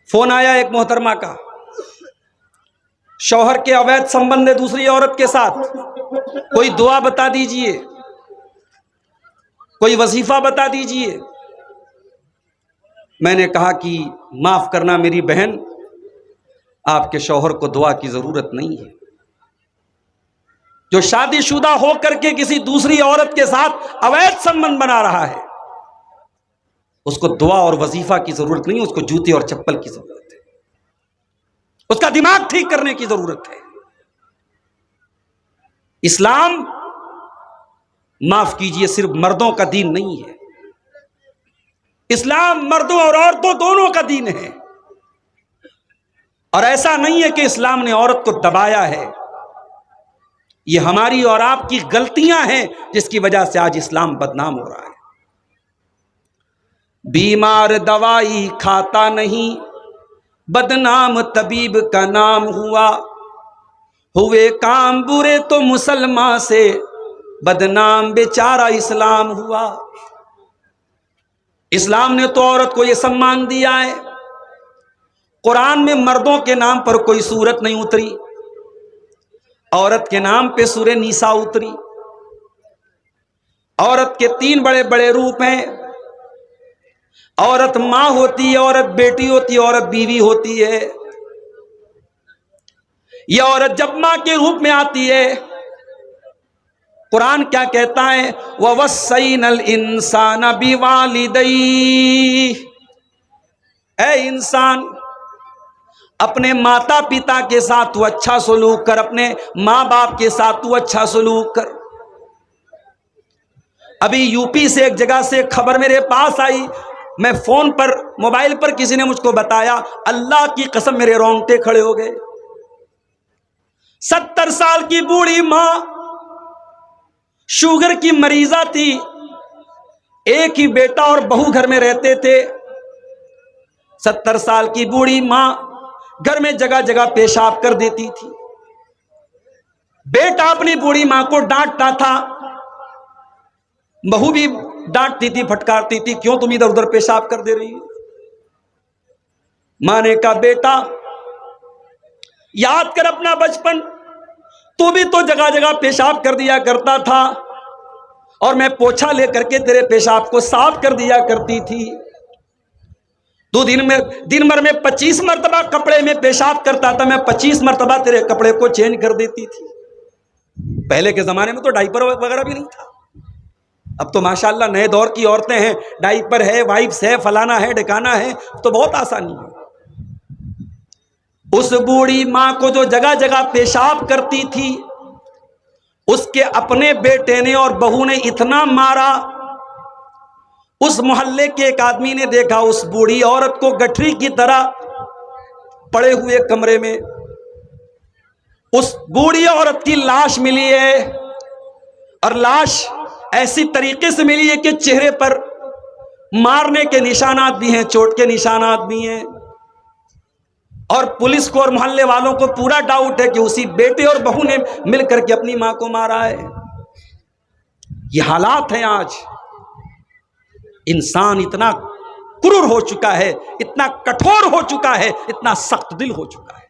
Phone آیا ایک محترمہ کا، شوہر کے اویدھ سمبند ہے دوسری عورت کے ساتھ، کوئی دعا بتا دیجئے، کوئی وظیفہ بتا دیجئے۔ میں نے کہا کہ معاف کرنا میری بہن، آپ کے شوہر کو دعا کی ضرورت نہیں ہے۔ جو شادی شدہ ہو کر کے کسی دوسری عورت کے ساتھ اویدھ سمبند بنا رہا ہے، اس کو دعا اور وظیفہ کی ضرورت نہیں ہے، اس کو جوتے اور چپل کی ضرورت ہے، اس کا دماغ ٹھیک کرنے کی ضرورت ہے۔ اسلام، معاف کیجئے، صرف مردوں کا دین نہیں ہے، اسلام مردوں اور عورتوں دونوں کا دین ہے۔ اور ایسا نہیں ہے کہ اسلام نے عورت کو دبایا ہے، یہ ہماری اور آپ کی غلطیاں ہیں جس کی وجہ سے آج اسلام بدنام ہو رہا ہے۔ بیمار دوائی کھاتا نہیں، بدنام طبیب کا نام ہوا، ہوئے کام برے تو مسلمان سے، بدنام بیچارہ اسلام ہوا۔ اسلام نے تو عورت کو یہ سمان دیا ہے، قرآن میں مردوں کے نام پر کوئی سورت نہیں اتری، عورت کے نام پہ سورہ نیسا اتری۔ عورت کے 3 بڑے بڑے روپ ہیں، عورت ماں ہوتی ہے، عورت بیٹی ہوتی ہے، عورت بیوی ہوتی ہے۔ یہ عورت جب ماں کے روپ میں آتی ہے، قرآن کیا کہتا ہے؟ وَوَصَّيْنَا الْإِنسَانَ بِوَالِدَيْهِ، اے انسان، اپنے ماتا پتا کے ساتھ تو اچھا سلوک کر، اپنے ماں باپ کے ساتھ تو اچھا سلوک کر۔ ابھی یو پی سے ایک جگہ سے خبر میرے پاس آئی، میں فون پر موبائل پر کسی نے مجھ کو بتایا، اللہ کی قسم میرے رونگٹے کھڑے ہو گئے۔ 70 سال کی بوڑھی ماں، شوگر کی مریضہ تھی، ایک ہی بیٹا اور بہو گھر میں رہتے تھے۔ 70 سال کی بوڑھی ماں گھر میں جگہ جگہ پیشاب کر دیتی تھی، بیٹا اپنی بوڑھی ماں کو ڈانٹتا تھا، بہو بھی ڈانٹتی تھی، پھٹکارتی تھی، کیوں تم ادھر ادھر پیشاب کر دے رہی ہو؟ ماں نے کہا بیٹا یاد کر اپنا بچپن، تو بھی تو جگہ جگہ پیشاب کر دیا کرتا تھا، اور میں پوچھا لے کر کے تیرے پیشاب کو صاف کر دیا کرتی تھی۔ تو دن بھر میں 25 مرتبہ کپڑے میں پیشاب کرتا تھا، میں 25 مرتبہ تیرے کپڑے کو چینج کر دیتی تھی۔ پہلے کے زمانے میں تو ڈائپر وغیرہ بھی نہیں تھا، اب تو ماشاءاللہ نئے دور کی عورتیں ہیں، ڈائپر ہے، وائپس ہے، فلانا ہے، ڈھکانا ہے، تو بہت آسانی ہے۔ اس بوڑھی ماں کو جو جگہ جگہ پیشاب کرتی تھی، اس کے اپنے بیٹے نے اور بہو نے اتنا مارا، اس محلے کے ایک آدمی نے دیکھا اس بوڑھی عورت کو گٹھری کی طرح پڑے ہوئے کمرے میں، اس بوڑھی عورت کی لاش ملی ہے، اور لاش ایسی طریقے سے ملی ہے کہ چہرے پر مارنے کے نشانات بھی ہیں، چوٹ کے نشانات بھی ہیں، اور پولیس کو اور محلے والوں کو پورا ڈاؤٹ ہے کہ اسی بیٹے اور بہو نے مل کر کے اپنی ماں کو مارا ہے۔ یہ حالات ہیں آج۔ انسان اتنا کرور ہو چکا ہے، اتنا کٹھور ہو چکا ہے، اتنا سخت دل ہو چکا ہے۔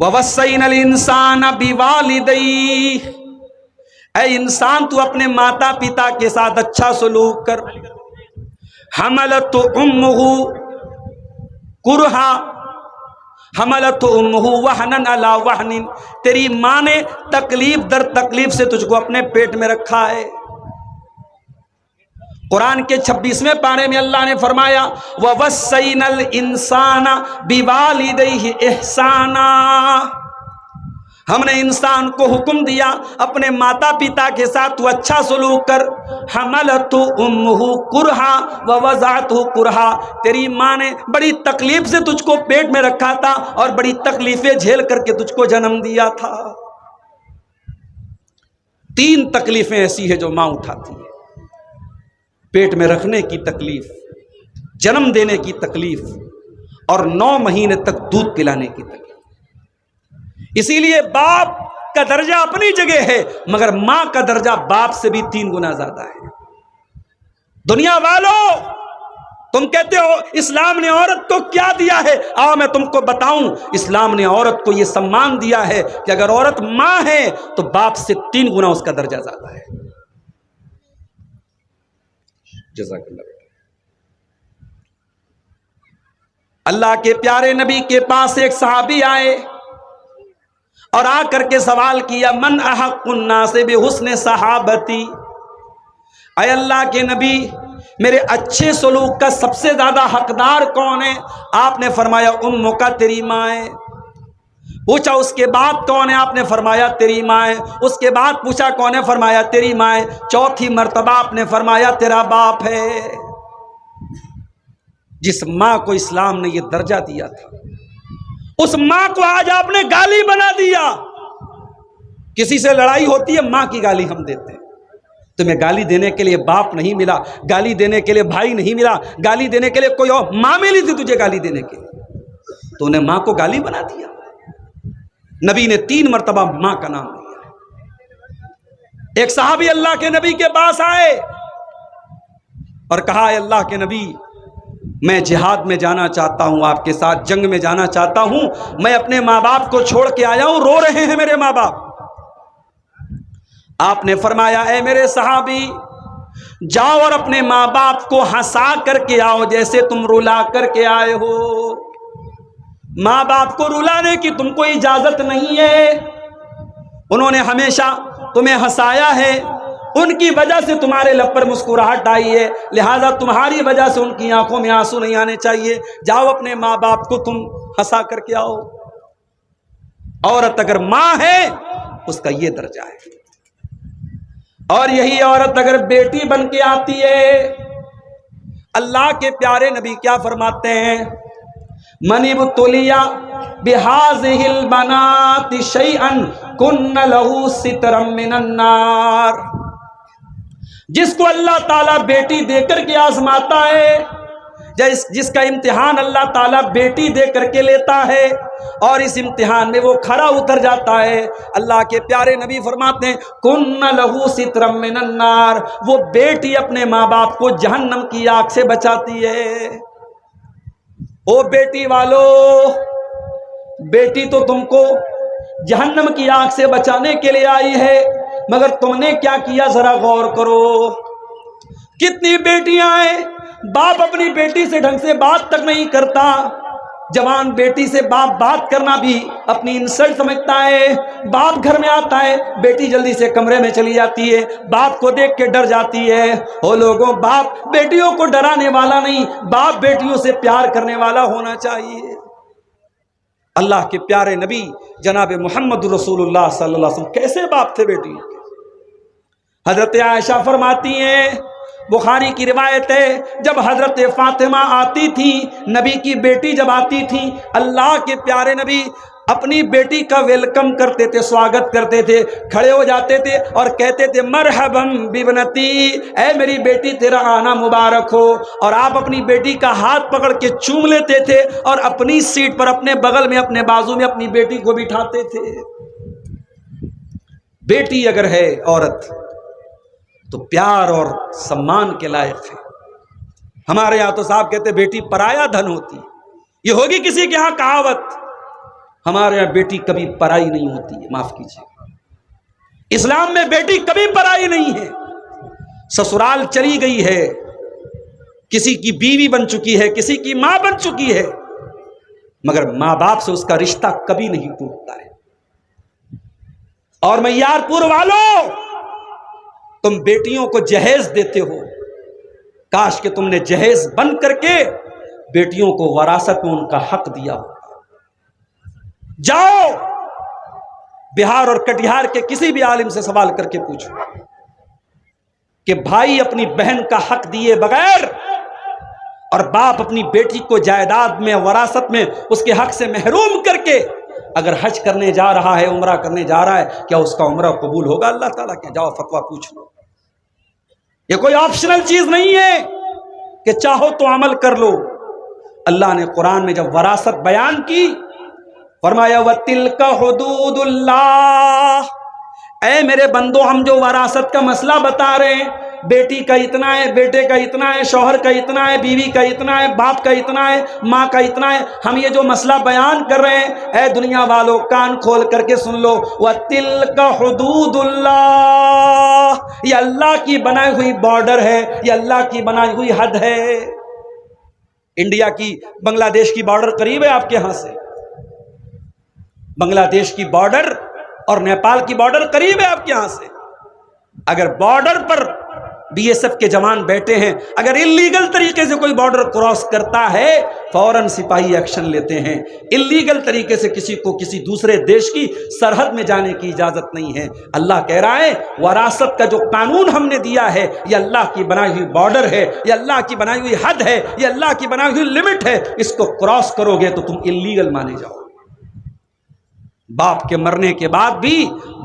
وَوَصَّيْنَا الْإِنسَانَ بِوَالِدَيْهِ، اے انسان تو اپنے ماتا پتا کے ساتھ اچھا سلوک کر۔ حَمَلَتْهُ أُمُّهُ کرہا، حملت امہ وہنن علی وہن، تیری ماں نے تکلیف در تکلیف سے تجھ کو اپنے پیٹ میں رکھا ہے۔ قرآن کے 26ویں پارے میں اللہ نے فرمایا وَوَصَّيْنَا الْإِنسَانَ بِوَالِدَيْهِ إِحْسَانًا، ہم نے انسان کو حکم دیا اپنے ماتا پتا کے ساتھ تو اچھا سلوک کر۔ حملت امہ کرہا ووضعتہ کرہا، تیری ماں نے بڑی تکلیف سے تجھ کو پیٹ میں رکھا تھا اور بڑی تکلیفیں جھیل کر کے تجھ کو جنم دیا تھا۔ 3 تکلیفیں ایسی ہیں جو ماں اٹھاتی ہے، پیٹ میں رکھنے کی تکلیف، جنم دینے کی تکلیف، اور 9 مہینے تک دودھ پلانے کی تکلیف۔ اسی لیے باپ کا درجہ اپنی جگہ ہے، مگر ماں کا درجہ باپ سے بھی 3 گنا زیادہ ہے۔ دنیا والوں، تم کہتے ہو اسلام نے عورت کو کیا دیا ہے، آؤ میں تم کو بتاؤں۔ اسلام نے عورت کو یہ سمان دیا ہے کہ اگر عورت ماں ہے تو باپ سے 3 گنا اس کا درجہ زیادہ ہے۔ جزاک اللہ۔ اللہ کے پیارے نبی کے پاس ایک صحابی آئے اور آ کر کے سوال کیا، من احق الناس بحسن صحابتی، اے اللہ کے نبی میرے اچھے سلوک کا سب سے زیادہ حقدار کون ہے؟ آپ نے فرمایا امک کا، تیری ماں ہے۔ پوچھا اس کے بعد کون ہے؟ آپ نے فرمایا تیری ماں ہے۔ اس کے بعد پوچھا کون ہے؟ فرمایا تیری ماں ہے۔ چوتھی مرتبہ آپ نے فرمایا تیرا باپ ہے۔ جس ماں کو اسلام نے یہ درجہ دیا تھا، اس ماں کو آج آپ نے گالی بنا دیا۔ کسی سے لڑائی ہوتی ہے، ماں کی گالی ہم دیتے ہیں۔ تمہیں گالی دینے کے لیے باپ نہیں ملا، گالی دینے کے لیے بھائی نہیں ملا، گالی دینے کے لیے کوئی اور ماں ملی تھی تجھے گالی دینے کے لیے، تو نے ماں کو گالی بنا دیا۔ نبی نے 3 مرتبہ ماں کا نام لیا۔ ایک صحابی اللہ کے نبی کے پاس آئے اور کہا، اے اللہ کے نبی میں جہاد میں جانا چاہتا ہوں، آپ کے ساتھ جنگ میں جانا چاہتا ہوں، میں اپنے ماں باپ کو چھوڑ کے آیا ہوں، رو رہے ہیں میرے ماں باپ۔ آپ نے فرمایا اے میرے صحابی جاؤ اور اپنے ماں باپ کو ہنسا کر کے آؤ جیسے تم رلا کر کے آئے ہو۔ ماں باپ کو رلانے کی تم کو اجازت نہیں ہے، انہوں نے ہمیشہ تمہیں ہنسایا ہے، ان کی وجہ سے تمہارے لب پر مسکراہٹ آئی ہے، لہذا تمہاری وجہ سے ان کی آنکھوں میں آنسو نہیں آنے چاہیے، جاؤ اپنے ماں باپ کو تم ہنسا کر کے آؤ۔ عورت اگر ماں ہے اس کا یہ درجہ ہے، اور یہی عورت اگر بیٹی بن کے آتی ہے، اللہ کے پیارے نبی کیا فرماتے ہیں، من ابتلیا بہذہ البنات شیئا کن لہ سترا من النار، جس کو اللہ تعالیٰ بیٹی دے کر کے آزماتا ہے، جس کا امتحان اللہ تعالیٰ بیٹی دے کر کے لیتا ہے اور اس امتحان میں وہ کھرا اتر جاتا ہے، اللہ کے پیارے نبی فرماتے ہیں کن لہ سترا من النار، وہ بیٹی اپنے ماں باپ کو جہنم کی آگ سے بچاتی ہے۔ او بیٹی والو، بیٹی تو تم کو جہنم کی آگ سے بچانے کے لیے آئی ہے، مگر تم نے کیا کیا ذرا غور کرو۔ کتنی بیٹیاں ہیں، باپ اپنی بیٹی سے ڈھنگ سے بات تک نہیں کرتا، جوان بیٹی سے باپ بات کرنا بھی اپنی انسلٹ سمجھتا ہے، باپ گھر میں آتا ہے بیٹی جلدی سے کمرے میں چلی جاتی ہے، باپ کو دیکھ کے ڈر جاتی ہے۔ او لوگوں، باپ بیٹیوں کو ڈرانے والا نہیں، باپ بیٹیوں سے پیار کرنے والا ہونا چاہیے۔ اللہ کے پیارے نبی جناب محمد رسول اللہ صلی اللہ علیہ وسلم کیسے باپ تھے بیٹی؟ حضرت عائشہ فرماتی ہیں، بخاری کی روایت ہے، جب حضرت فاطمہ آتی تھی، نبی کی بیٹی جب آتی تھی، اللہ کے پیارے نبی اپنی بیٹی کا ویلکم کرتے تھے، سواگت کرتے تھے، کھڑے ہو جاتے تھے اور کہتے تھے مرحبا ببنتی، اے میری بیٹی تیرا آنا مبارک ہو، اور آپ اپنی بیٹی کا ہاتھ پکڑ کے چوم لیتے تھے اور اپنی سیٹ پر اپنے بغل میں اپنے بازو میں اپنی بیٹی کو بٹھاتے تھے۔ بیٹی اگر ہے عورت تو پیار اور سمان کے لائق ہے۔ ہمارے یہاں تو صاحب کہتے بیٹی پرایا دھن ہوتی، یہ ہوگی کسی کے ہاں کہاوت، ہمارے یہاں بیٹی کبھی پرائی نہیں ہوتی ہے، معاف کیجیے، اسلام میں بیٹی کبھی پرائی نہیں ہے، سسرال چلی گئی ہے، کسی کی بیوی بن چکی ہے، کسی کی ماں بن چکی ہے، مگر ماں باپ سے اس کا رشتہ کبھی نہیں ٹوٹتا ہے۔ اور میار پور والوں، تم بیٹیوں کو جہیز دیتے ہو، کاش کہ تم نے جہیز بن کر کے بیٹیوں کو وراثت میں ان کا حق دیا ہو۔ جاؤ بہار اور کٹیہار کے کسی بھی عالم سے سوال کر کے پوچھو کہ بھائی اپنی بہن کا حق دیے بغیر اور باپ اپنی بیٹی کو جائیداد میں وراثت میں اس کے حق سے محروم کر کے اگر حج کرنے جا رہا ہے، عمرہ کرنے جا رہا ہے، کیا اس کا عمرہ قبول ہوگا اللہ تعالیٰ کے؟ جاؤ فتویٰ پوچھ لو۔ یہ کوئی آپشنل چیز نہیں ہے کہ چاہو تو عمل کر لو۔ اللہ نے قرآن میں جب وراثت بیان کی فرمایا وَتِلْكَ حُدُودُ اللَّهِ، اے میرے بندو ہم جو وراثت کا مسئلہ بتا رہے ہیں بیٹی کا اتنا ہے، بیٹے کا اتنا ہے، شوہر کا اتنا ہے، بیوی کا اتنا ہے، باپ کا اتنا ہے، ماں کا اتنا ہے. ہم یہ جو مسئلہ بیان کر رہے ہیں، اے دنیا والوں کان کھول کر کے سن لو. وَتِلْكَ حُدُودُ اللَّهِ، یہ اللہ کی بنائی ہوئی بارڈر ہے، یہ اللہ کی بنائی ہوئی حد ہے. انڈیا کی بنگلہ دیش کی بارڈر قریب ہے آپ کے ہاں سے، بنگلہ دیش کی بارڈر اور نیپال کی بارڈر قریب ہے آپ کے ہاں سے. اگر بارڈر پر بی ایس ایف کے جوان بیٹھے ہیں، اگر اللیگل طریقے سے کوئی بارڈر کراس کرتا ہے فوراً سپاہی ایکشن لیتے ہیں. اللیگل طریقے سے کسی کو کسی دوسرے دیش کی سرحد میں جانے کی اجازت نہیں ہے. اللہ کہہ رہا ہے وراثت کا جو قانون ہم نے دیا ہے یہ اللہ کی بنائی ہوئی بارڈر ہے، یہ اللہ کی بنائی ہوئی حد ہے، یہ اللہ کی بنائی ہوئی لمٹ ہے. اس کو کراس کرو گے تو تم اللیگل مانے جاؤ. باپ کے مرنے کے بعد بھی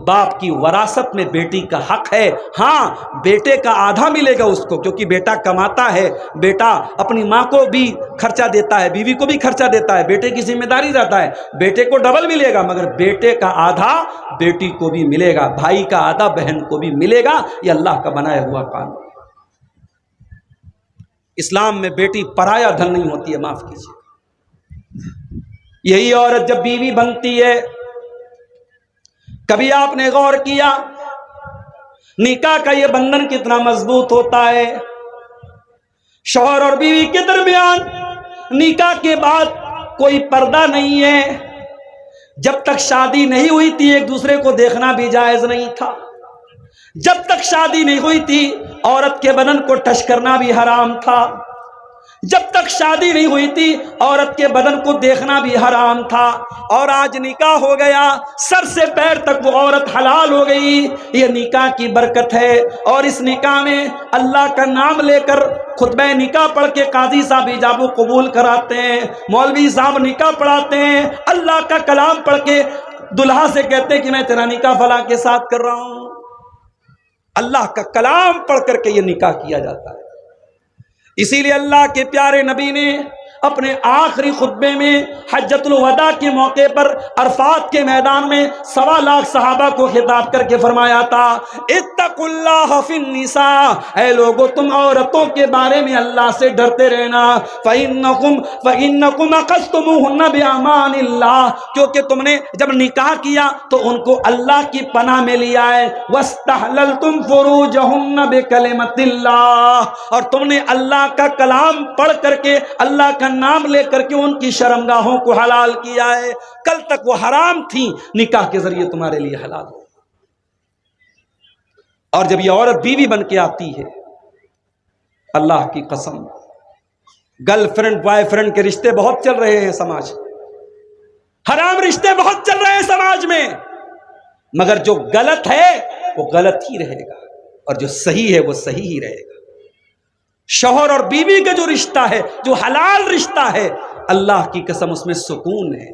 باپ کی وراثت میں بیٹی کا حق ہے. ہاں بیٹے کا آدھا ملے گا اس کو، کیونکہ بیٹا کماتا ہے، بیٹا اپنی ماں کو بھی خرچہ دیتا ہے، بیوی کو بھی خرچہ دیتا ہے، بیٹے کی ذمہ داری رہتا ہے، بیٹے کو ڈبل ملے گا. مگر بیٹے کا آدھا بیٹی کو بھی ملے گا، بھائی کا آدھا بہن کو بھی ملے گا. یہ اللہ کا بنایا ہوا قانون. اسلام میں بیٹی پرایا دھن نہیں ہوتی ہے، معاف کیجیے. یہی عورت جب بیوی بنتی ہے، کبھی آپ نے غور کیا نکاح کا یہ بندھن کتنا مضبوط ہوتا ہے؟ شوہر اور بیوی کے درمیان نکاح کے بعد کوئی پردہ نہیں ہے. جب تک شادی نہیں ہوئی تھی ایک دوسرے کو دیکھنا بھی جائز نہیں تھا. جب تک شادی نہیں ہوئی تھی عورت کے بدن کو ٹچ کرنا بھی حرام تھا. جب تک شادی نہیں ہوئی تھی عورت کے بدن کو دیکھنا بھی حرام تھا. اور آج نکاح ہو گیا، سر سے پیر تک وہ عورت حلال ہو گئی. یہ نکاح کی برکت ہے. اور اس نکاح میں اللہ کا نام لے کر خطبہ نکاح پڑھ کے قاضی صاحب ایجاب و قبول کراتے ہیں، مولوی صاحب نکاح پڑھاتے ہیں، اللہ کا کلام پڑھ کے دلہا سے کہتے ہیں کہ میں تیرا نکاح فلاں کے ساتھ کر رہا ہوں. اللہ کا کلام پڑھ کر کے یہ نکاح کیا جاتا ہے. اسی لیے اللہ کے پیارے نبی نے اپنے آخری خطبے میں حجۃ الوداع کے موقع پر عرفات کے میدان میں 1.25 لاکھ صحابہ کو خطاب کر کے فرمایا تھا اتقوا اللہ فی النساء، اے لوگو تم عورتوں کے بارے میں اللہ سے ڈرتے رہنا. فإنکم اخذتموہن بأمان اللہ، کیونکہ تم نے جب نکاح کیا تو ان کو اللہ کی پناہ میں لیا ہے. واستحللتم فروجہن بکلمۃ اللہ، اور تم نے اللہ کا کلام پڑھ کر کے اللہ کا نام لے کر کے ان کی شرمگاہوں کو حلال کیا ہے. کل تک وہ حرام تھیں، نکاح کے ذریعے تمہارے لیے حلال ہو. اور جب یہ عورت بیوی بن کے آتی ہے، اللہ کی قسم گرل فرینڈ بوائے فرینڈ کے رشتے بہت چل رہے ہیں سماج، حرام رشتے بہت چل رہے ہیں سماج میں. مگر جو غلط ہے وہ غلط ہی رہے گا، اور جو صحیح ہے وہ صحیح ہی رہے گا. شوہر اور بیوی کا جو رشتہ ہے، جو حلال رشتہ ہے، اللہ کی قسم اس میں سکون ہے.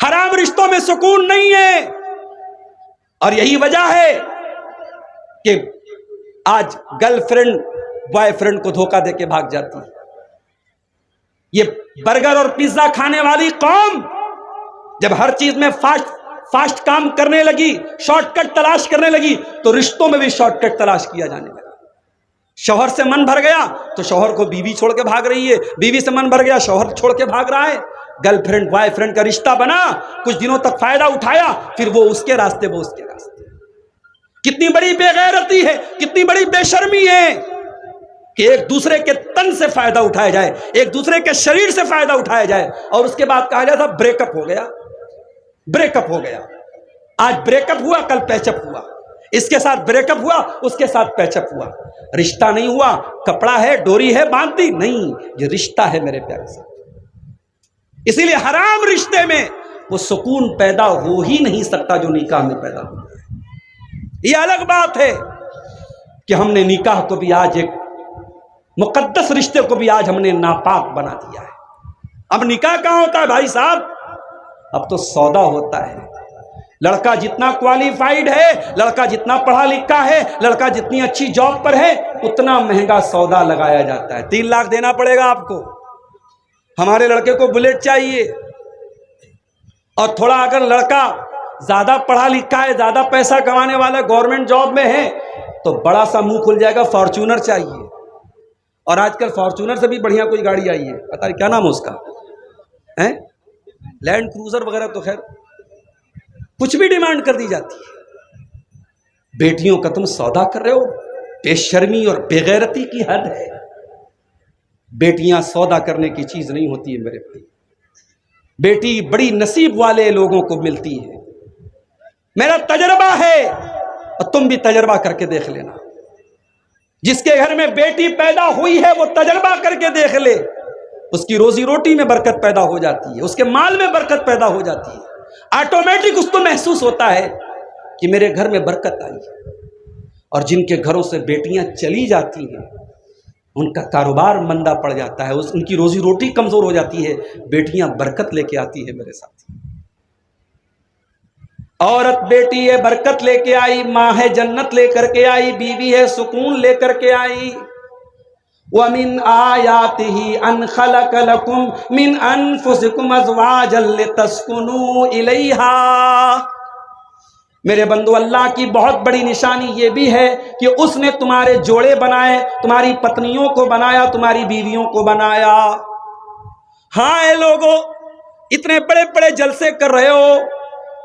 حرام رشتوں میں سکون نہیں ہے. اور یہی وجہ ہے کہ آج گرل فرینڈ بوائے فرینڈ کو دھوکہ دے کے بھاگ جاتی ہے. یہ برگر اور پیزا کھانے والی قوم جب ہر چیز میں فاسٹ کام کرنے لگی، شارٹ کٹ تلاش کرنے لگی، تو رشتوں میں بھی شارٹ کٹ تلاش کیا جانے لگا. شوہر سے من بھر گیا تو شوہر کو بیوی چھوڑ کے بھاگ رہی ہے، بیوی سے من بھر گیا شوہر چھوڑ کے بھاگ رہا ہے. گرل فرینڈ بوائے فرینڈ کا رشتہ بنا، کچھ دنوں تک فائدہ اٹھایا، پھر وہ اس کے راستے وہ اس کے راستے. کتنی بڑی بے غیرتی ہے، کتنی بڑی بے شرمی ہے کہ ایک دوسرے کے تن سے فائدہ اٹھایا جائے، ایک دوسرے کے شریر سے فائدہ اٹھایا جائے، اور اس کے بعد کہا جاتا بریک اپ ہو گیا. بریک اپ ہو گیا. آج بریک اپ ہوا، کل پیچ اپ ہوا، اس کے ساتھ بریک اپ ہوا، اس کے ساتھ پیچ اپ ہوا. رشتہ نہیں ہوا، کپڑا ہے، ڈوری ہے، باندھ دی نہیں، یہ رشتہ ہے میرے پیارے سے. اسی لیے حرام رشتے میں وہ سکون پیدا ہو ہی نہیں سکتا جو نکاح میں پیدا ہو. یہ الگ بات ہے کہ ہم نے نکاح کو بھی آج ایک مقدس رشتے کو بھی آج ہم نے ناپاک بنا دیا ہے. اب نکاح کہاں ہوتا ہے بھائی صاحب؟ اب تو سودا ہوتا ہے. لڑکا جتنا کوالیفائیڈ ہے، لڑکا جتنا پڑھا لکھا ہے، لڑکا جتنی اچھی جاب پر ہے، اتنا مہنگا سودا لگایا جاتا ہے. 3 لاکھ دینا پڑے گا آپ کو. ہمارے لڑکے کو بلیٹ چاہیے. اور تھوڑا اگر لڑکا زیادہ پڑھا لکھا ہے، زیادہ پیسہ کمانے والا، گورنمنٹ جاب میں ہے، تو تو بڑا سا منہ کھل جائے گا فارچونر چاہیے، اور آج کل فارچونر سے بھی بڑھیا کوئی گاڑی آئی ہے، پتہ نہیں کیا نام ہے اس کا، لینڈ کروزر وغیرہ، تو خیر کچھ بھی ڈیمانڈ کر دی جاتی ہے۔ بیٹیوں کا تم سودا کر رہے ہو، بے شرمی اور بے غیرتی کی حد ہے۔ بیٹیاں سودا کرنے کی چیز نہیں ہوتی ہے میرے بھائی، بیٹی بڑی نصیب والے لوگوں کو ملتی ہے۔ میرا تجربہ ہے، اور تم بھی تجربہ کر کے دیکھ لینا، جس کے گھر میں بیٹی پیدا ہوئی ہے وہ تجربہ کر کے دیکھ لے، اس کی روزی روٹی میں برکت پیدا ہو جاتی ہے، اس کے مال میں برکت پیدا ہو جاتی ہے، آٹومیٹک اس کو محسوس ہوتا ہے کہ میرے گھر میں برکت آئی ہے۔ اور جن کے گھروں سے بیٹیاں چلی جاتی ہیں ان کا کاروبار مندہ پڑ جاتا ہے، ان کی روزی روٹی کمزور ہو جاتی ہے، بیٹیاں برکت لے کے آتی ہے میرے ساتھ۔ عورت بیٹی ہے برکت لے کے آئی، ماں ہے جنت لے کر کے آئی، بیوی ہے سکون لے کر کے آئی۔ وَمِنْ آيَاتِهِ أَنْ خَلَقَ لَكُمْ مِنْ أَنفُسِكُمْ أَزْوَاجًا لِتَسْكُنُوا إِلَيْهَا۔ میرے بندو، اللہ کی بہت بڑی نشانی یہ بھی ہے کہ اس نے تمہارے جوڑے بنائے، تمہاری پتنیوں کو بنایا، تمہاری بیویوں کو بنایا۔ ہاں اے لوگو، اتنے بڑے بڑے جلسے کر رہے ہو،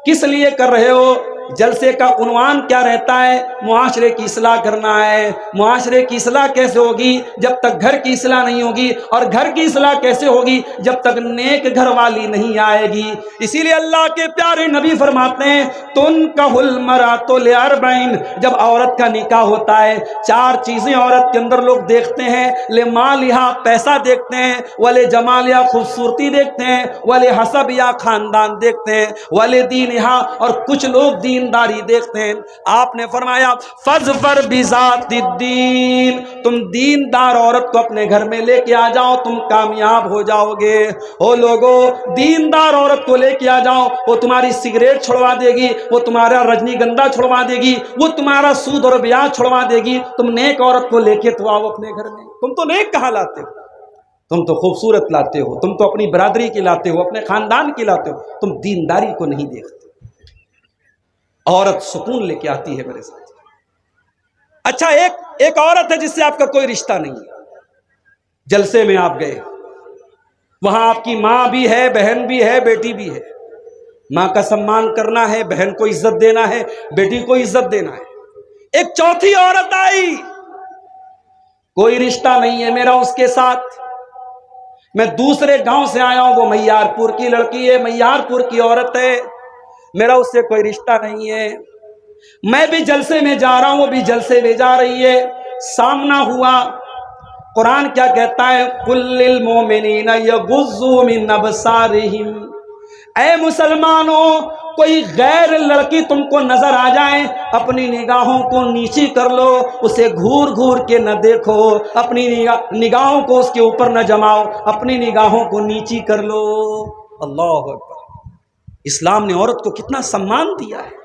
کس لیے کر رہے ہو؟ جلسے کا عنوان کیا رہتا ہے؟ معاشرے کی اصلاح کرنا ہے۔ معاشرے کی اصلاح کیسے ہوگی؟ جب تک گھر کی اصلاح نہیں ہوگی، اور گھر کی اصلاح کیسے ہوگی؟ جب تک نیک گھر والی نہیں آئے گی۔ اسی لیے اللہ کے پیارے نبی فرماتے ہیں تنکح المرأۃ لاربعین، جب عورت کا نکاح ہوتا ہے 4 چیزیں عورت کے اندر لوگ دیکھتے ہیں، لمالہا پیسہ دیکھتے ہیں، ولجمالہا خوبصورتی دیکھتے ہیں، ولحسب یا خاندان دیکھتے ہیں، ولدینہا اور کچھ لوگ دینداری دیکھتے ہیں۔ آپ نے فرمایا فاظفر بذات الدین، تم دیندار عورت کو اپنے گھر میں لے کے آ جاؤ، تم کامیاب ہو جاؤ گے۔ او لوگو، دیندار عورت کو لے کے آ جاؤ، وہ تمہاری سگریٹ چھڑوا دے گی، وہ تمہارا رجنی گندھا چھڑوا دے گی، وہ تمہارا سود اور بیاج چھڑوا دے گی۔ تم نیک عورت کو لے کے تو آؤ اپنے گھر میں۔ تم تو نیک کہاں لاتے ہو؟ تم تو خوبصورت لاتے ہو، تم تو اپنی برادری کی لاتے ہو، اپنے خاندان کی لاتے ہو، تم دینداری کو نہیں دیکھتے۔ عورت سکون لے کے آتی ہے میرے ساتھ۔ اچھا، ایک عورت ہے جس سے آپ کا کوئی رشتہ نہیں ہے، جلسے میں آپ گئے، وہاں آپ کی ماں بھی ہے، بہن بھی ہے، بیٹی بھی ہے، ماں کا سمان کرنا ہے، بہن کو عزت دینا ہے، بیٹی کو عزت دینا ہے۔ ایک چوتھی عورت آئی، کوئی رشتہ نہیں ہے میرا اس کے ساتھ، میں دوسرے گاؤں سے آیا ہوں، وہ میار پور کی لڑکی ہے، میار پور کی عورت ہے، میرا اس سے کوئی رشتہ نہیں ہے۔ میں بھی جلسے میں جا رہا ہوں، وہ بھی جلسے میں جا رہی ہے، سامنا ہوا۔ قرآن کیا کہتا ہے؟ قُل لِّلْمُؤْمِنِينَ يَغُضُّوا مِنْ أَبْصَارِهِمْ، اے مسلمانوں، کوئی غیر لڑکی تم کو نظر آ جائے، اپنی نگاہوں کو نیچی کر لو، اسے گھور گھور کے نہ دیکھو، اپنی نگاہوں کو اس کے اوپر نہ جماؤ، اپنی نگاہوں کو نیچی کر لو۔ اللہ اکبر! اسلام نے عورت کو کتنا سمان دیا ہے۔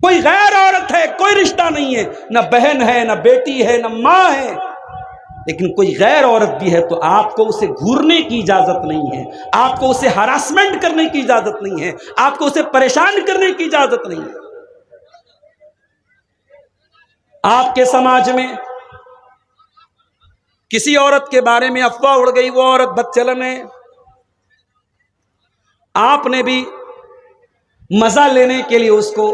کوئی غیر عورت ہے، کوئی رشتہ نہیں ہے، نہ بہن ہے، نہ بیٹی ہے، نہ ماں ہے، لیکن کوئی غیر عورت بھی ہے تو آپ کو اسے گھورنے کی اجازت نہیں ہے، آپ کو اسے ہراسمنٹ کرنے کی اجازت نہیں ہے، آپ کو اسے پریشان کرنے کی اجازت نہیں ہے۔ آپ کے سماج میں کسی عورت کے بارے میں افواہ اڑ گئی، وہ عورت بدچلن ہے، آپ نے بھی مزہ لینے کے لیے اس کو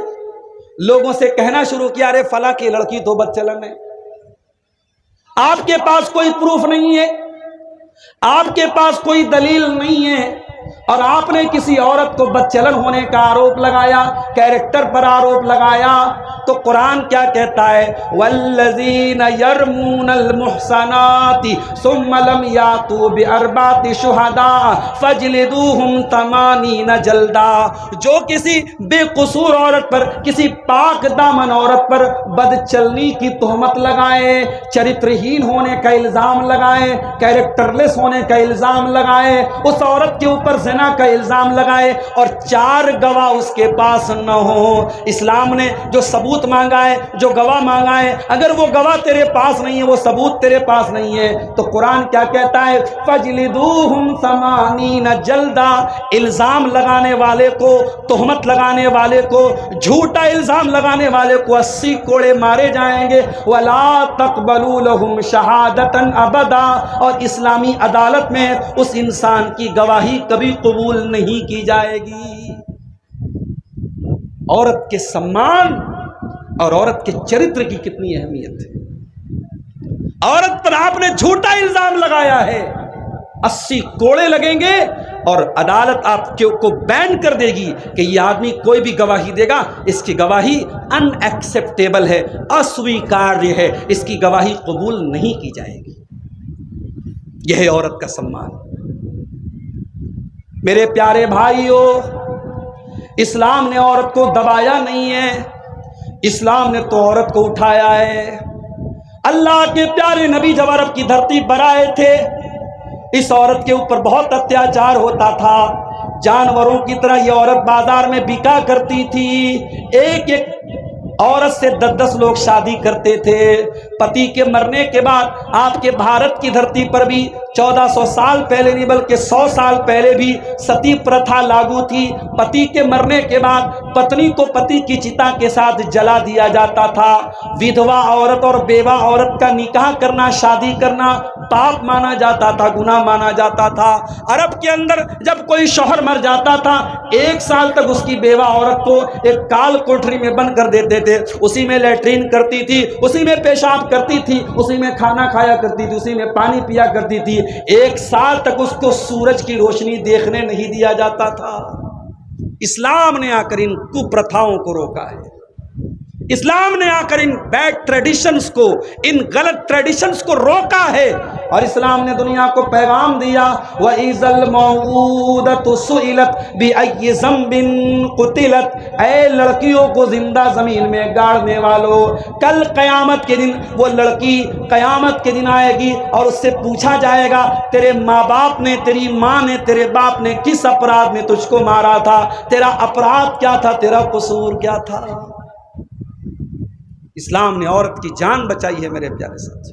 لوگوں سے کہنا شروع کیا، ارے فلاں کی لڑکی تو بدچلن ہے۔ آپ کے پاس کوئی پروف نہیں ہے، آپ کے پاس کوئی دلیل نہیں ہے، اور آپ نے کسی عورت کو بدچلن ہونے کا آروپ لگایا، کیریکٹر پر آروپ لگایا، تو قرآن کیا کہتا ہے؟ والذین یرمون المحصنات ثم لم یاتوا باربعۃ شہداء فاجلدوہم 80 جلدہ، جو کسی بے قصور عورت پر، کسی پاک دامن عورت پر بدچلنی کی تہمت لگائے، چرترہین ہونے کا الزام لگائے، کیریکٹر لیس ہونے کا الزام لگائے، اس عورت کے اوپر زنا زنا کا الزام لگائے اور 4 گواہ اس کے پاس نہ ہوں، اسلام نے جو ثبوت مانگا ہے، جو گواہ مانگا ہے، اگر وہ گواہ تیرے پاس نہیں ہے، وہ ثبوت تیرے پاس نہیں ہے، تو قرآن کیا کہتا ہے؟ فَجْلِدُوهُمْ 80 جلدہ، الزام لگانے والے کو، تہمت لگانے والے کو، جھوٹا الزام لگانے والے کو 80 کوڑے مارے جائیں گے۔ وَلَا تَقْبَلُوا لَهُمْ شَهَادَةً أَبَدًا، اور اسلامی عدالت میں اس انسان کی گواہی کبھی قبول نہیں کی جائے گی۔ عورت کے سمان اور عورت کے چرتر کی کتنی اہمیت ہے۔ عورت پر آپ نے جھوٹا الزام لگایا ہے، 80 کوڑے لگیں گے، اور عدالت آپ کو بین کر دے گی کہ یہ آدمی کوئی بھی گواہی دے گا، اس کی گواہی ان ایکسیپٹیبل ہے، اسویکاریہ ہے، اس کی گواہی قبول نہیں کی جائے گی۔ یہ ہے عورت کا سمان۔ میرے پیارے بھائیو، اسلام نے عورت کو دبایا نہیں ہے، اسلام نے تو عورت کو اٹھایا ہے۔ اللہ کے پیارے نبی جب عرب کی دھرتی پر آئے تھے، اس عورت کے اوپر بہت اتیاچار ہوتا تھا، جانوروں کی طرح یہ عورت بازار میں بکا کرتی تھی، ایک ایک عورت سے 10 لوگ شادی کرتے تھے۔ پتی کے مرنے کے بعد آپ کے بھارت کی دھرتی پر بھی 1400 سال پہلے نہیں بلکہ 100 سال پہلے بھی ستی پرتھا لاگو تھی۔ پتی کے مرنے کے بعد پتنی کو پتی کی چتا کے ساتھ جلا دیا جاتا تھا۔ ودھوا عورت اور بیوہ عورت کا نکاح کرنا، شادی کرنا پاپ مانا جاتا تھا، گناہ مانا جاتا تھا۔ عرب کے اندر جب کوئی شوہر مر جاتا تھا، 1 سال تک اس کی بیوہ عورت کو ایک کال کوٹری میں بند کر دیتے تھے، اسی میں لیٹرین کرتی تھی، اسی میں پیشاب کرتی تھی، اسی میں کھانا کھایا کرتی تھی، اسی میں پانی پیا کرتی تھی۔ 1 سال تک اس کو سورج کی روشنی دیکھنے نہیں دیا جاتا تھا۔ اسلام نے آ کر ان کپرتھاؤں کو روکا ہے، اسلام نے آ کر ان بیڈ ٹریڈیشنز کو، ان غلط ٹریڈیشنز کو روکا ہے، اور اسلام نے دنیا کو پیغام دیا وَإِذَا الْمَوْءُودَةُ سُئِلَتْ بِأَيِّ ذَنبٍ قُتِلَتْ، اے لڑکیوں کو زندہ زمین میں گاڑنے والو، کل قیامت کے دن وہ لڑکی قیامت کے دن آئے گی اور اس سے پوچھا جائے گا تیرے ماں باپ نے، تیری ماں نے، تیرے باپ نے کس اپرادھ میں تجھ کو مارا تھا، تیرا اپرادھ کیا تھا، تیرا قصور کیا تھا۔ اسلام نے عورت کی جان بچائی ہے میرے پیارے ساتھی۔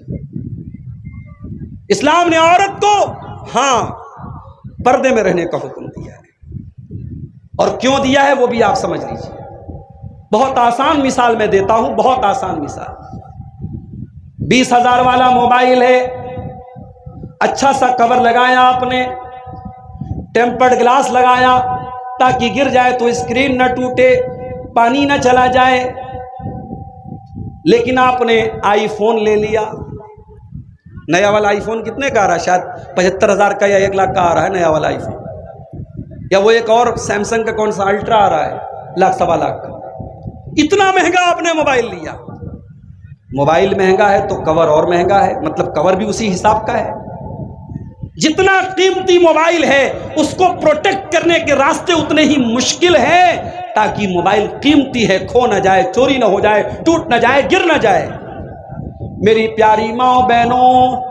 اسلام نے عورت کو پردے میں رہنے کا حکم دیا ہے، اور کیوں دیا ہے وہ بھی آپ سمجھ لیجیے۔ بہت آسان مثال میں دیتا ہوں، بہت آسان مثال۔ 20,000 والا موبائل ہے، اچھا سا کور لگایا آپ نے، ٹیمپرڈ گلاس لگایا تاکہ گر جائے تو اسکرین نہ ٹوٹے، پانی نہ چلا جائے، لیکن آپ نے آئی فون لے لیا۔ نیا والا آئی فون کتنے کا آ رہا ہے؟ شاید 75,000 کا یا 1 لاکھ کا آ رہا ہے نیا والا آئی فون، یا وہ ایک اور سیمسنگ کا کون سا الٹرا آ رہا ہے 1 سوا لاکھ کا۔ اتنا مہنگا آپ نے موبائل لیا۔ موبائل مہنگا ہے تو کور اور مہنگا ہے، مطلب کور بھی اسی حساب کا ہے۔ جتنا قیمتی موبائل ہے اس کو پروٹیکٹ کرنے کے راستے اتنے ہی مشکل ہیں، تاکہ موبائل قیمتی ہے، کھو نہ جائے، چوری نہ ہو جائے، ٹوٹ نہ جائے، گر نہ جائے۔ میری پیاری ماں بہنوں،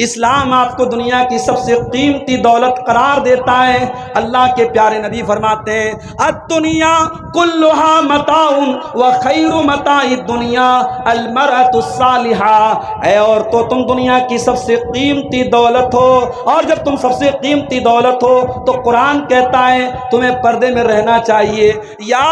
اسلام آپ کو دنیا کی سب سے قیمتی دولت قرار دیتا ہے۔ اللہ کے پیارے نبی فرماتے ہیں الدنیا کلھا متاع وخیر متاع الدنیا المرأة الصالحہ، اے عورتوں تم دنیا کی سب سے قیمتی دولت ہو، اور جب تم سب سے قیمتی دولت ہو تو قرآن کہتا ہے تمہیں پردے میں رہنا چاہیے۔ یا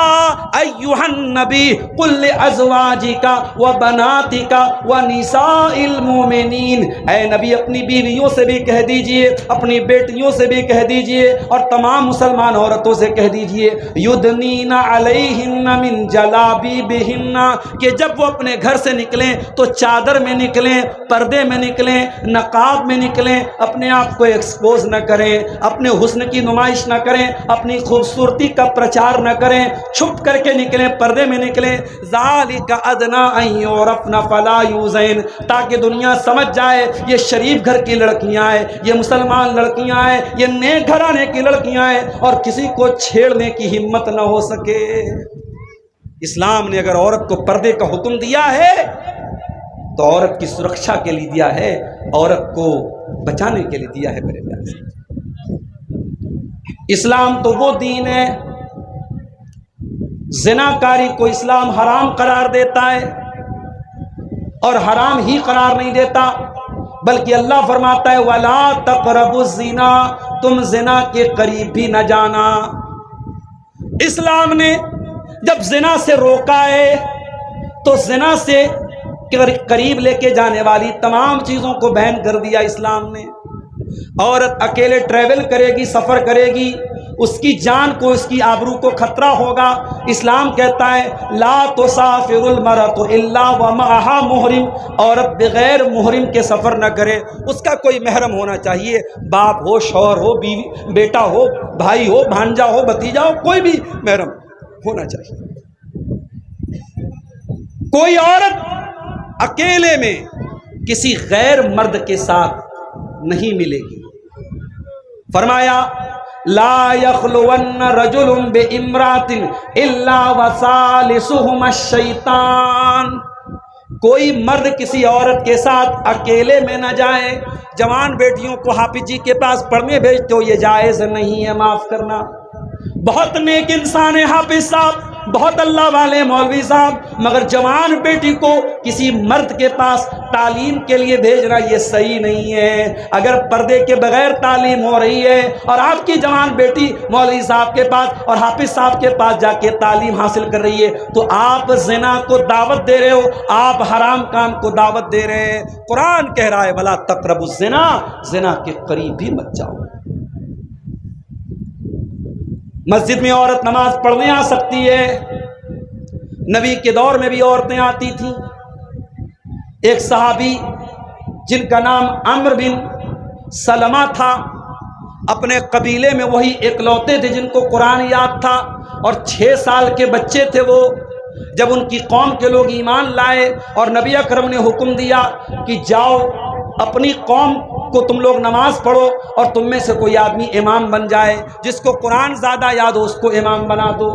ایھا النبی قل لازواجک وبناتک ونساء المؤمنین، اے نبی اپنی بیویوں سے بھی کہہ دیجئے، اپنی بیٹیوں سے بھی کہہ دیجئے، اور تمام مسلمان عورتوں سے کہہ دیجئے یدنین علیہن من جلابیبہن، کہ جب وہ اپنے گھر سے نکلیں تو چادر میں نکلیں، پردے میں نکلیں، نقاب میں نکلیں، اپنے آپ کو ایکسپوز نہ کریں، اپنے حسن کی نمائش نہ کریں، اپنی خوبصورتی کا پرچار نہ کریں، چھپ کر کے نکلیں، پردے میں نکلیں۔ ذالک ادنی ان یعرفن فلا یؤذین، تاکہ دنیا سمجھ جائے یہ شریف گھر کی لڑکیاں ہیں، یہ مسلمان لڑکیاں ہیں، یہ نیک گھرانے کی لڑکیاں ہیں، اور کسی کو چھیڑنے کی ہمت نہ ہو سکے۔ اسلام نے اگر عورت کو پردے کا حکم دیا ہے تو عورت کی سرکشا کے لیے دیا ہے، عورت کو بچانے کے لیے دیا ہے میرے پیارے۔ اسلام تو وہ دین ہے، زناکاری کو اسلام حرام قرار دیتا ہے، اور حرام ہی قرار نہیں دیتا بلکہ اللہ فرماتا ہے وَلَا تَقْرَبُوا الزِّنَا، تم زنا کے قریب بھی نہ جانا۔ اسلام نے جب زنا سے روکا ہے تو زنا سے قریب لے کے جانے والی تمام چیزوں کو بین کر دیا اسلام نے۔ عورت اکیلے ٹریول کرے گی، سفر کرے گی، اس کی جان کو، اس کی آبرو کو خطرہ ہوگا۔ اسلام کہتا ہے لا تسافر المرأة الا ومعها محرم، عورت بغیر محرم کے سفر نہ کرے، اس کا کوئی محرم ہونا چاہیے، باپ ہو، شوہر ہو، بیوی، بیٹا ہو، بھائی ہو، بھانجا ہو، بھتیجا ہو، کوئی بھی محرم ہونا چاہیے۔ کوئی عورت اکیلے میں کسی غیر مرد کے ساتھ نہیں ملے گی۔ فرمایا لا یخلون رجل بامرأة الا وثالثهما الشیطان، کوئی مرد کسی عورت کے ساتھ اکیلے میں نہ جائے۔ جوان بیٹیوں کو حافظ جی کے پاس پڑھنے بھیجتے ہو، یہ جائز نہیں ہے، معاف کرنا۔ بہت نیک انسان ہے حافظ صاحب، بہت اللہ والے مولوی صاحب، مگر جوان بیٹی کو کسی مرد کے پاس تعلیم کے لیے بھیجنا یہ صحیح نہیں ہے۔ اگر پردے کے بغیر تعلیم ہو رہی ہے اور آپ کی جوان بیٹی مولوی صاحب کے پاس اور حافظ صاحب کے پاس جا کے تعلیم حاصل کر رہی ہے تو آپ زنا کو دعوت دے رہے ہو، آپ حرام کام کو دعوت دے رہے ہیں۔ قرآن کہہ رہا ہے وَلَا تَقْرَبُوا الزِّنَا، زنا کے قریب بھی مت جاؤ۔ مسجد میں عورت نماز پڑھنے آ سکتی ہے، نبی کے دور میں بھی عورتیں آتی تھیں۔ ایک صحابی جن کا نام عمرو بن سلمہ تھا، اپنے قبیلے میں وہی اکلوتے تھے جن کو قرآن یاد تھا، اور 6 سال کے بچے تھے وہ۔ جب ان کی قوم کے لوگ ایمان لائے اور نبی اکرم نے حکم دیا کہ جاؤ اپنی قوم کو تم لوگ نماز پڑھو اور تم میں سے کوئی آدمی امام بن جائے، جس کو قرآن زیادہ یاد ہو اس کو امام بنا دو۔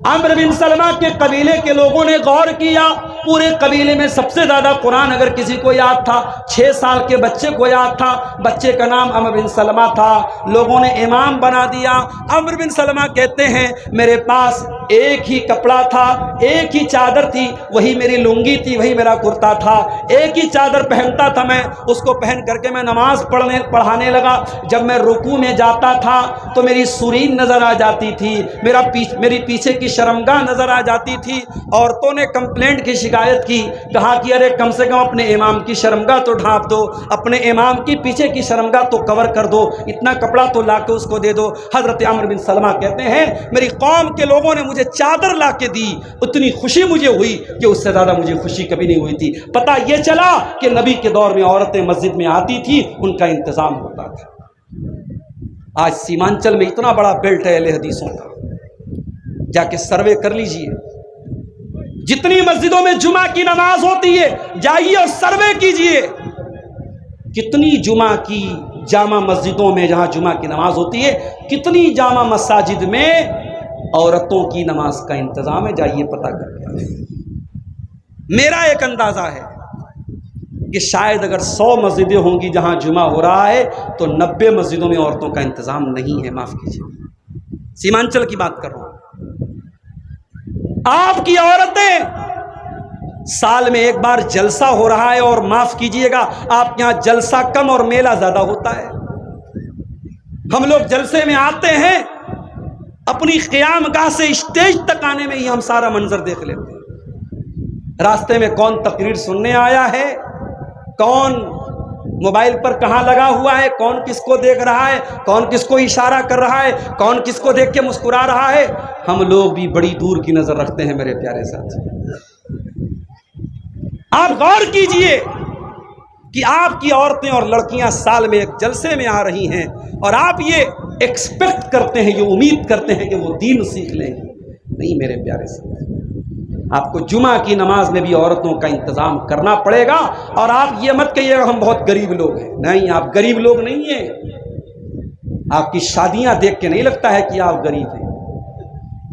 عمرو بن سلمہ کے قبیلے کے لوگوں نے غور کیا، پورے قبیلے میں سب سے زیادہ قرآن اگر کسی کو یاد تھا 6 سال کے بچے کو یاد تھا، بچے کا نام عمرو بن سلمہ تھا، لوگوں نے امام بنا دیا۔ عمرو بن سلمہ کہتے ہیں میرے پاس ایک ہی کپڑا تھا، ایک ہی چادر تھی، وہی میری لنگی تھی، وہی میرا کرتا تھا، ایک ہی چادر پہنتا تھا میں، اس کو پہن کر کے میں نماز پڑھانے لگا۔ جب میں رکوع میں جاتا تھا تو میری سورین نظر آ جاتی تھی، میری پیچھے کی شرمگاہ نظر آ جاتی تھی۔ عورتوں نے کمپلینٹ کی، شکایت کی، کہا کہ ارے کم سے کم اپنے امام کی شرمگاہ تو ڈھانپ دو، اپنے امام کی پیچھے کی شرمگاہ تو کور کر دو، اتنا کپڑا تو لا کے اس کو دے دو۔ حضرت عمرو بن سلمہ کہتے ہیں میری قوم کے لوگوں نے مجھے چادر لا کے دی، اتنی خوشی مجھے ہوئی کہ اس سے زیادہ مجھے خوشی کبھی نہیں ہوئی تھی۔ پتہ یہ چلا کہ نبی کے دور میں عورتیں مسجد میں آتی تھی، ان کا انتظام ہوتا تھا۔ آج سیمانچل میں اتنا بڑا بیلٹ ہے اہل حدیثوں کا، جا کے سروے کر لیجئے، جتنی مسجدوں میں جمعہ کی نماز ہوتی ہے جائیے اور سروے کیجئے، کتنی جمعہ کی جامع مسجدوں میں جہاں جمعہ کی نماز ہوتی ہے، کتنی جامع مساجد میں عورتوں کی نماز کا انتظام ہے، جائیے پتہ کر کے۔ میرا ایک اندازہ ہے کہ شاید اگر 100 مسجدیں ہوں گی جہاں جمعہ ہو رہا ہے تو 90 مسجدوں میں عورتوں کا انتظام نہیں ہے، معاف کیجیے، سیمانچل کی بات کر رہا ہوں۔ آپ کی عورتیں سال میں ایک بار جلسہ ہو رہا ہے، اور معاف کیجئے گا آپ کے یہاں جلسہ کم اور میلہ زیادہ ہوتا ہے۔ ہم لوگ جلسے میں آتے ہیں، اپنی قیام گاہ سے اسٹیج تک آنے میں ہی ہم سارا منظر دیکھ لیتے ہیں۔ راستے میں کون تقریر سننے آیا ہے، کون موبائل پر کہاں لگا ہوا ہے، کون کس کو دیکھ رہا ہے، کون کس کو اشارہ کر رہا ہے، کون کس کو دیکھ کے مسکرا رہا ہے، ہم لوگ بھی بڑی دور کی نظر رکھتے ہیں میرے پیارے ساتھی۔ آپ غور کیجئے کہ آپ کی عورتیں اور لڑکیاں سال میں ایک جلسے میں آ رہی ہیں، اور آپ یہ ایکسپیکٹ کرتے ہیں، یہ امید کرتے ہیں کہ وہ دین سیکھ لیں گے۔ نہیں میرے پیارے ساتھی، آپ کو جمعہ کی نماز میں بھی عورتوں کا انتظام کرنا پڑے گا۔ اور آپ یہ مت کہیے ہم بہت غریب لوگ ہیں، نہیں، آپ غریب لوگ نہیں ہیں۔ آپ کی شادیاں دیکھ کے نہیں لگتا ہے کہ آپ غریب ہیں۔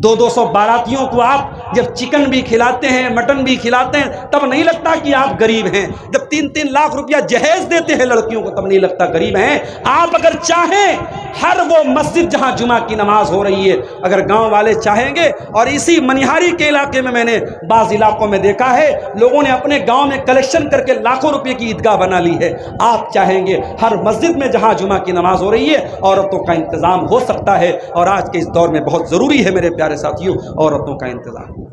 200 باراتیوں کو آپ جب چکن بھی کھلاتے ہیں، مٹن بھی کھلاتے ہیں، تب نہیں لگتا کہ آپ غریب ہیں۔ جب 3-3 لاکھ روپیہ جہیز دیتے ہیں لڑکیوں کو، تب نہیں لگتا غریب ہیں۔ آپ اگر چاہیں ہر وہ مسجد جہاں جمعہ کی نماز ہو رہی ہے، اگر گاؤں والے چاہیں گے، اور اسی منیہاری کے علاقے میں نے بعض علاقوں میں دیکھا ہے لوگوں نے اپنے گاؤں میں کلیکشن کر کے لاکھوں روپے کی عیدگاہ بنا لی ہے، آپ چاہیں گے ہر مسجد میں جہاں جمعہ کی نماز ہو رہی ہے عورتوں کا انتظام ہو سکتا ہے، اور آج کے اس دور میں بہت ضروری ہے میرے پیارے ساتھیوں عورتوں کا انتظام۔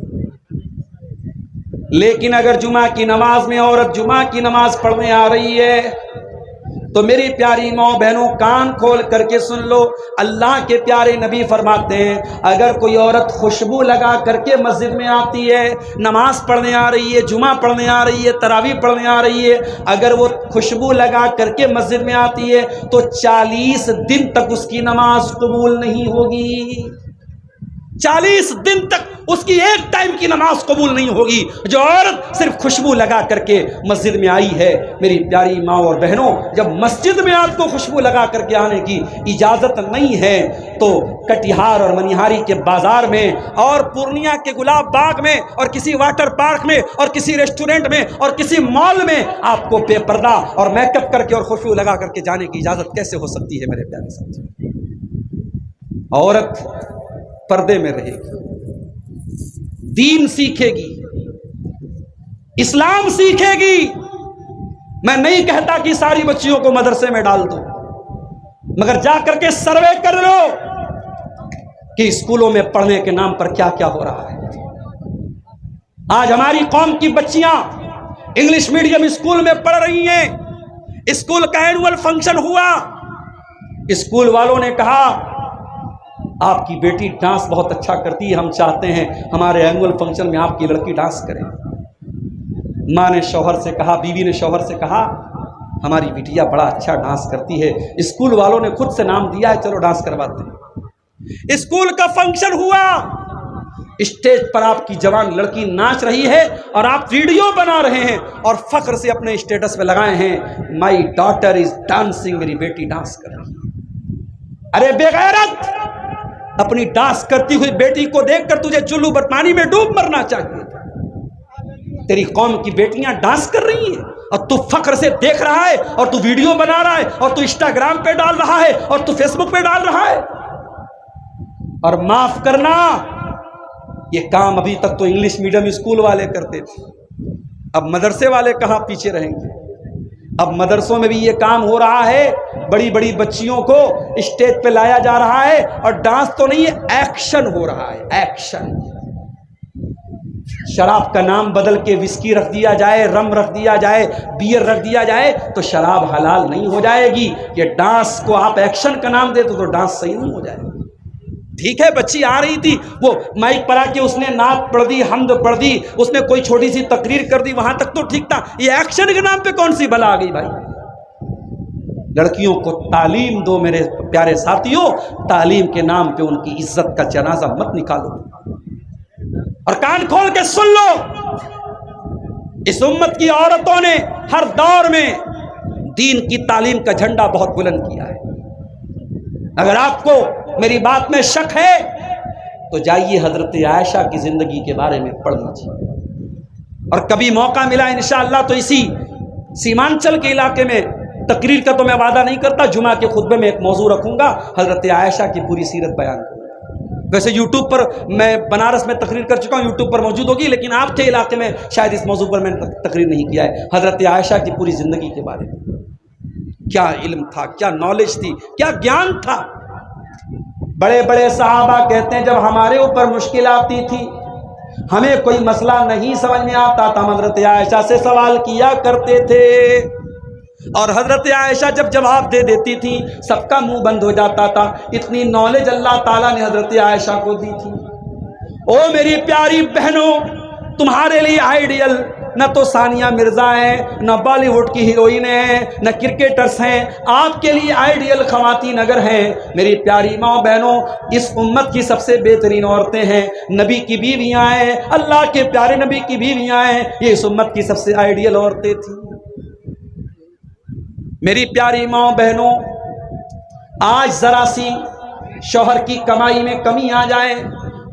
لیکن اگر جمعہ کی نماز میں عورت جمعہ کی نماز پڑھنے آ رہی ہے تو میری پیاری ماں بہنوں کان کھول کر کے سن لو، اللہ کے پیارے نبی فرماتے ہیں اگر کوئی عورت خوشبو لگا کر کے مسجد میں آتی ہے، نماز پڑھنے آ رہی ہے، جمعہ پڑھنے آ رہی ہے، تراویح پڑھنے آ رہی ہے، اگر وہ خوشبو لگا کر کے مسجد میں آتی ہے تو 40 دن تک اس کی نماز قبول نہیں ہوگی، 40 دن تک اس کی ایک ٹائم کی نماز قبول نہیں ہوگی۔ جو عورت صرف خوشبو لگا کر کے مسجد میں آئی ہے، میری پیاری ماں اور بہنوں، جب مسجد میں آپ کو خوشبو لگا کر کے آنے کی اجازت نہیں ہے تو کٹیہار اور منیہاری کے بازار میں اور پورنیہ کے گلاب باغ میں اور کسی واٹر پارک میں اور کسی ریسٹورنٹ میں اور کسی مال میں آپ کو بے پردہ اور میک اپ کر کے اور خوشبو لگا کر کے جانے کی اجازت کیسے ہو سکتی ہے میرے پیارے ساتھی؟ عورت پردے میں رہے گی، دین سیکھے گی، اسلام سیکھے گی۔ میں نہیں کہتا کہ ساری بچیوں کو مدرسے میں ڈال دو، مگر جا کر کے سروے کر لو کہ اسکولوں میں پڑھنے کے نام پر کیا کیا ہو رہا ہے۔ آج ہماری قوم کی بچیاں انگلش میڈیم اسکول میں پڑھ رہی ہیں، اسکول کا اینول فنکشن ہوا، اسکول والوں نے کہا آپ کی بیٹی ڈانس بہت اچھا کرتی ہے، ہم چاہتے ہیں ہمارے اینول فنکشن میں آپ کی لڑکی ڈانس کرے۔ ماں نے شوہر سے کہا، بیوی نے شوہر سے کہا ہماری بیٹیا بڑا اچھا ڈانس کرتی ہے، اسکول والوں نے خود سے نام دیا ہے، چلو ڈانس کرواتے ہیں۔ اسکول کا فنکشن ہوا، اسٹیج پر آپ کی جوان لڑکی ناچ رہی ہے اور آپ ویڈیو بنا رہے ہیں اور فخر سے اپنے اسٹیٹس پہ لگائے ہیں مائی ڈاٹر از ڈانسنگ، میری بیٹی ڈانس کر رہی ہے۔ ارے بے غیرت، اپنی ڈانس کرتی ہوئی بیٹی کو دیکھ کر تجھے چلو پانی میں ڈوب مرنا چاہیے تھا۔ تیری قوم کی بیٹیاں ڈانس کر رہی ہیں اور تو فخر سے دیکھ رہا ہے اور تو ویڈیو بنا رہا ہے اور تو انسٹاگرام پہ ڈال رہا ہے اور تو فیس بک پہ ڈال رہا ہے۔ اور معاف کرنا، یہ کام ابھی تک تو انگلش میڈیم اسکول والے کرتے تھے، اب مدرسے والے کہاں پیچھے رہیں گے؟ اب مدرسوں میں بھی یہ کام ہو رہا ہے، بڑی بڑی بچیوں کو اسٹیج پہ لایا جا رہا ہے اور ڈانس تو نہیں ہے، ایکشن ہو رہا ہے، ایکشن۔ شراب کا نام بدل کے وسکی رکھ دیا جائے، رم رکھ دیا جائے، بیئر رکھ دیا جائے تو شراب حلال نہیں ہو جائے گی۔ یہ ڈانس کو آپ ایکشن کا نام دے تو ڈانس صحیح نہیں ہو جائے گا۔ ٹھیک ہے، بچی آ رہی تھی، وہ مائک پر آ کے اس نے نعت پڑھ دی، حمد پڑھ دی، اس نے کوئی چھوٹی سی تقریر کر دی، وہاں تک تو ٹھیک تھا۔ یہ ایکشن کے نام پہ کون سی بلا آ گئی بھائی؟ لڑکیوں کو تعلیم دو میرے پیارے ساتھیوں، تعلیم کے نام پہ ان کی عزت کا جنازہ مت نکالو۔ اور کان کھول کے سن لو، اس امت کی عورتوں نے ہر دور میں دین کی تعلیم کا جھنڈا بہت بلند کیا ہے۔ اگر آپ کو میری بات میں شک ہے تو جائیے حضرت عائشہ کی زندگی کے بارے میں پڑھ لیجیے، اور کبھی موقع ملا انشاءاللہ تو اسی سیمانچل کے علاقے میں تقریر کا تو میں وعدہ نہیں کرتا، جمعہ کے خطبے میں ایک موضوع رکھوں گا، حضرت عائشہ کی پوری سیرت بیان کروں گا۔ ویسے یوٹیوب پر میں بنارس میں تقریر کر چکا ہوں، یوٹیوب پر موجود ہوگی، لیکن آپ کے علاقے میں شاید اس موضوع پر میں نے تقریر نہیں کیا ہے۔ حضرت عائشہ کی پوری زندگی کے بارے میں کیا علم تھا، کیا نالج تھی، کیا گیان تھا۔ بڑے بڑے صحابہ کہتے ہیں جب ہمارے اوپر مشکل آتی تھی، ہمیں کوئی مسئلہ نہیں سمجھ میں آتا تھا، حضرت عائشہ سے سوال کیا کرتے تھے، اور حضرت عائشہ جب جواب دے دیتی تھی سب کا منہ بند ہو جاتا تھا۔ اتنی نالج اللہ تعالیٰ نے حضرت عائشہ کو دی تھی۔ او میری پیاری بہنوں، تمہارے لیے آئیڈیل نہ تو ثانیہ مرزا ہیں، نہ بالی ووڈ کی ہیروئن ہیں، نہ کرکٹرز ہیں، آپ کے لیے آئیڈیل خواتین اگر ہیں میری پیاری ماں بہنوں، اس امت کی سب سے بہترین عورتیں ہیں، نبی کی بیویاں ہیں، اللہ کے پیارے نبی کی بیویاں ہیں، یہ اس امت کی سب سے آئیڈیل عورتیں تھیں۔ میری پیاری ماں بہنوں، آج ذرا سی شوہر کی کمائی میں کمی آ جائے،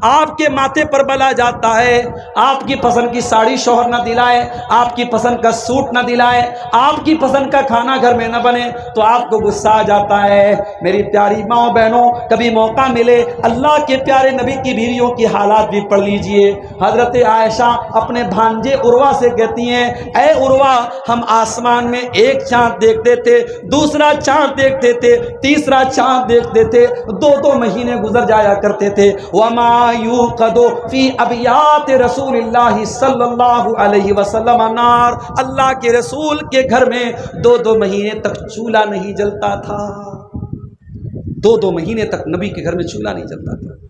آپ کے ماتھے پر بلا جاتا ہے، آپ کی پسند کی ساڑی شوہر نہ دلائے، آپ کی پسند کا سوٹ نہ دلائے، آپ کی پسند کا کھانا گھر میں نہ بنے تو آپ کو غصہ آ جاتا ہے۔ میری پیاری ماں بہنوں، کبھی موقع ملے اللہ کے پیارے نبی کی بیویوں کی حالات بھی پڑھ لیجئے۔ حضرت عائشہ اپنے بھانجے عروہ سے کہتی ہیں، اے عروہ، ہم آسمان میں ایک چاند دیکھتے تھے، دوسرا چاند دیکھتے تھے، تیسرا چاند دیکھتے تھے، 2 مہینے گزر جایا کرتے تھے۔ وما یوقد فی ابیات رسول اللہ صلی اللہ علیہ وسلم نار، اللہ کے رسول کے گھر میں 2 مہینے تک چولہا نہیں جلتا تھا، 2 مہینے تک نبی کے گھر میں چولہا نہیں جلتا تھا۔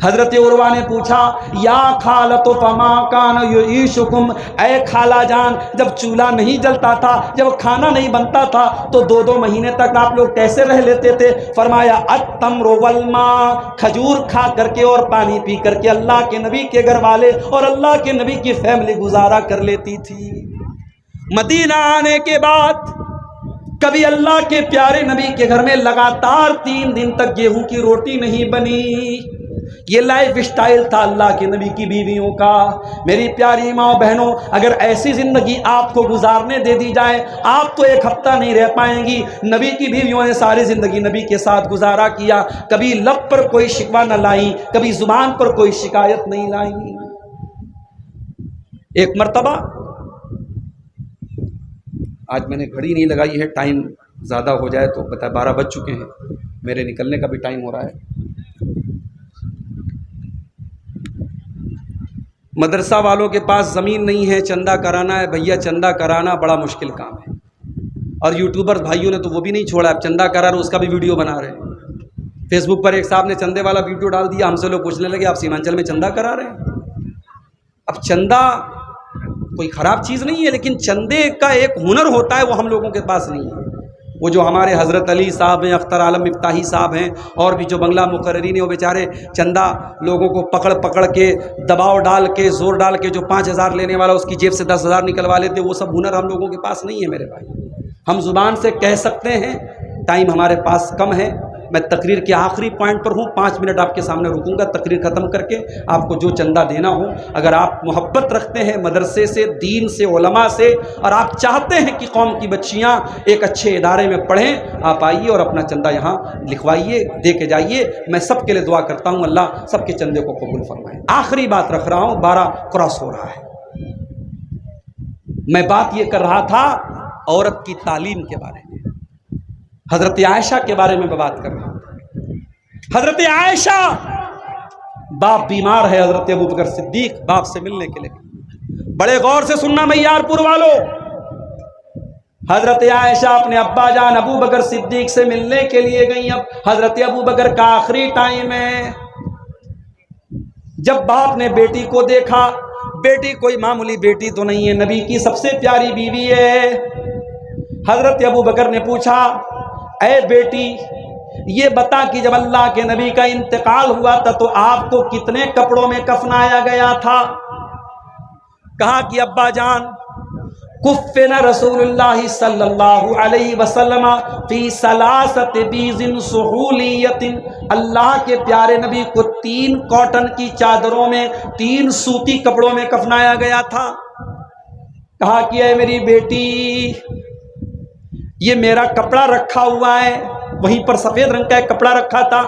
حضرت عروہ نے پوچھا، یا خالۃ فما کان یعیشکم، اے خالہ جان، جب چولہا نہیں جلتا تھا، جب کھانا نہیں بنتا تھا تو 2 مہینے تک آپ لوگ کیسے رہ لیتے تھے؟ فرمایا التمر والماء، کھجور کھا کر کے اور پانی پی کر کے اللہ کے نبی کے گھر والے اور اللہ کے نبی کی فیملی گزارا کر لیتی تھی۔ مدینہ آنے کے بعد کبھی اللہ کے پیارے نبی کے گھر میں لگاتار 3 دن تک گیہوں کی روٹی نہیں بنی۔ یہ لائف سٹائل تھا اللہ کے نبی کی بیویوں کا۔ میری پیاری ماں بہنوں، اگر ایسی زندگی آپ کو گزارنے دے دی جائے، آپ تو 1 ہفتہ نہیں رہ پائیں گی۔ نبی کی بیویوں نے ساری زندگی نبی کے ساتھ گزارا کیا، کبھی لب پر کوئی شکوہ نہ لائیں، کبھی زبان پر کوئی شکایت نہیں لائیں۔ ایک مرتبہ، آج میں نے گھڑی نہیں لگائی ہے، ٹائم زیادہ ہو جائے تو پتہ 12 بج چکے ہیں، میرے نکلنے کا بھی ٹائم ہو رہا ہے۔ مدرسہ والوں کے پاس زمین نہیں ہے، چندہ کرانا ہے، بھیا چندہ کرانا بڑا مشکل کام ہے، اور یوٹیوبر بھائیوں نے تو وہ بھی نہیں چھوڑا، اب چندہ کرا رہے، اس کا بھی ویڈیو بنا رہے ہیں۔ فیس بک پر ایک صاحب نے چندے والا ویڈیو ڈال دیا، ہم سے لوگ پوچھنے لگے آپ سیمانچل میں چندہ کرا رہے ہیں۔ اب چندہ کوئی خراب چیز نہیں ہے، لیکن چندے کا ایک ہنر ہوتا ہے، وہ ہم لوگوں کے پاس نہیں ہے۔ وہ جو ہمارے حضرت علی صاحب ہیں، اختر عالم مفتاحی صاحب ہیں، اور بھی جو بنگلہ مقررین ہیں، وہ بیچارے چندہ لوگوں کو پکڑ پکڑ کے، دباؤ ڈال کے، زور ڈال کے، جو 5000 لینے والا اس کی جیب سے 10,000 نکلوا لیتے، وہ سب ہنر ہم لوگوں کے پاس نہیں ہے میرے بھائی۔ ہم زبان سے کہہ سکتے ہیں، ٹائم ہمارے پاس کم ہے، میں تقریر کے آخری پوائنٹ پر ہوں، 5 منٹ آپ کے سامنے رکوں گا تقریر ختم کر کے۔ آپ کو جو چندہ دینا ہو، اگر آپ محبت رکھتے ہیں مدرسے سے، دین سے، علماء سے، اور آپ چاہتے ہیں کہ قوم کی بچیاں ایک اچھے ادارے میں پڑھیں، آپ آئیے اور اپنا چندہ یہاں لکھوائیے، دے کے جائیے۔ میں سب کے لیے دعا کرتا ہوں، اللہ سب کے چندے کو قبول فرمائے۔ آخری بات رکھ رہا ہوں، 12 کراس ہو رہا ہے۔ میں بات یہ کر رہا تھا عورت کی تعلیم کے بارے میں، حضرت عائشہ کے بارے میں بات کر رہا ہوں۔ حضرت عائشہ، باپ بیمار ہے، حضرت ابو بکر صدیق باپ سے ملنے کے لیے، بڑے غور سے سننا میار پور والوں، حضرت عائشہ اپنے ابا جان ابو بکر صدیق سے ملنے کے لیے گئی۔ اب حضرت ابو بکر کا آخری ٹائم ہے۔ جب باپ نے بیٹی کو دیکھا، بیٹی کوئی معمولی بیٹی تو نہیں ہے، نبی کی سب سے پیاری بیوی ہے۔ حضرت ابو بکر نے پوچھا، اے بیٹی، یہ بتا کہ جب اللہ کے نبی کا انتقال ہوا تھا تو آپ کو کتنے کپڑوں میں کفنایا گیا تھا؟ کہا کہ ابا جان، کفن رسول اللہ صلی اللہ علیہ وسلم فی ثلاثت بیض سہولیت، اللہ کے پیارے نبی کو 3 کاٹن کی چادروں میں، 3 سوتی کپڑوں میں کفنایا گیا تھا۔ کہا کہ اے میری بیٹی، یہ میرا کپڑا رکھا ہوا ہے، وہیں پر سفید رنگ کا ایک کپڑا رکھا تھا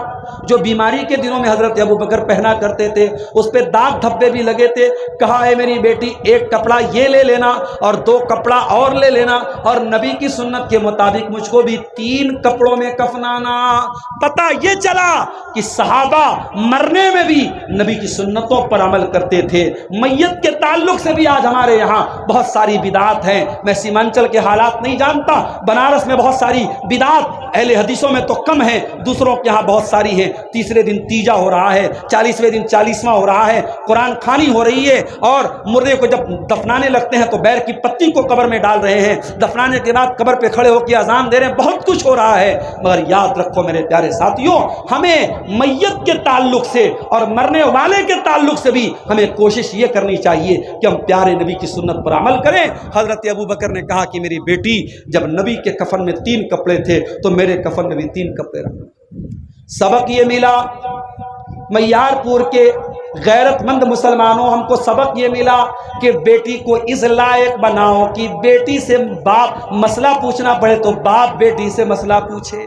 جو بیماری کے دنوں میں حضرت ابو بکر پہنا کرتے تھے، اس پہ داغ دھبے بھی لگے تھے۔ کہا اے میری بیٹی، 1 کپڑا یہ لے لینا اور 2 کپڑا اور لے لینا، اور نبی کی سنت کے مطابق مجھ کو بھی 3 کپڑوں میں کفنانا۔ پتہ یہ چلا کہ صحابہ مرنے میں بھی نبی کی سنتوں پر عمل کرتے تھے۔ میت کے تعلق سے بھی آج ہمارے یہاں بہت ساری بدعات ہیں۔ میں سیمانچل کے حالات نہیں جانتا، بنارس میں بہت ساری بدعات اہل حدیثوں میں تو کم ہیں، دوسروں کے یہاں بہت ساری ہیں۔ تیسرے دن تیجا ہو رہا ہے، 40ویں دن 40واں ہو رہا ہے، قرآن خوانی ہو رہی ہے، اور مردے کو جب دفنانے لگتے ہیں تو بیر کی پتی کو قبر میں ڈال رہے ہیں، دفنانے کے بعد قبر پہ کھڑے ہو کے اذان دے رہے ہیں، بہت کچھ ہو رہا ہے۔ مگر یاد رکھو میرے پیارے ساتھیوں، ہمیں میت کے تعلق سے اور مرنے والے کے تعلق سے بھی ہمیں کوشش یہ کرنی چاہیے کہ ہم پیارے نبی کی سنت پر عمل کریں۔ حضرت ابو بکر نے کہا کہ میری بیٹی، جب نبی کے کفن میں 3 کپڑے تھے تو میرے کفن میں بھی 3 کپڑے رکھنا۔ سبق یہ ملا، میار پور کے غیرت مند مسلمانوں، ہم کو سبق یہ ملا کہ بیٹی کو اس لائق بناؤ کہ بیٹی سے باپ مسئلہ پوچھنا پڑے تو باپ بیٹی سے مسئلہ پوچھے،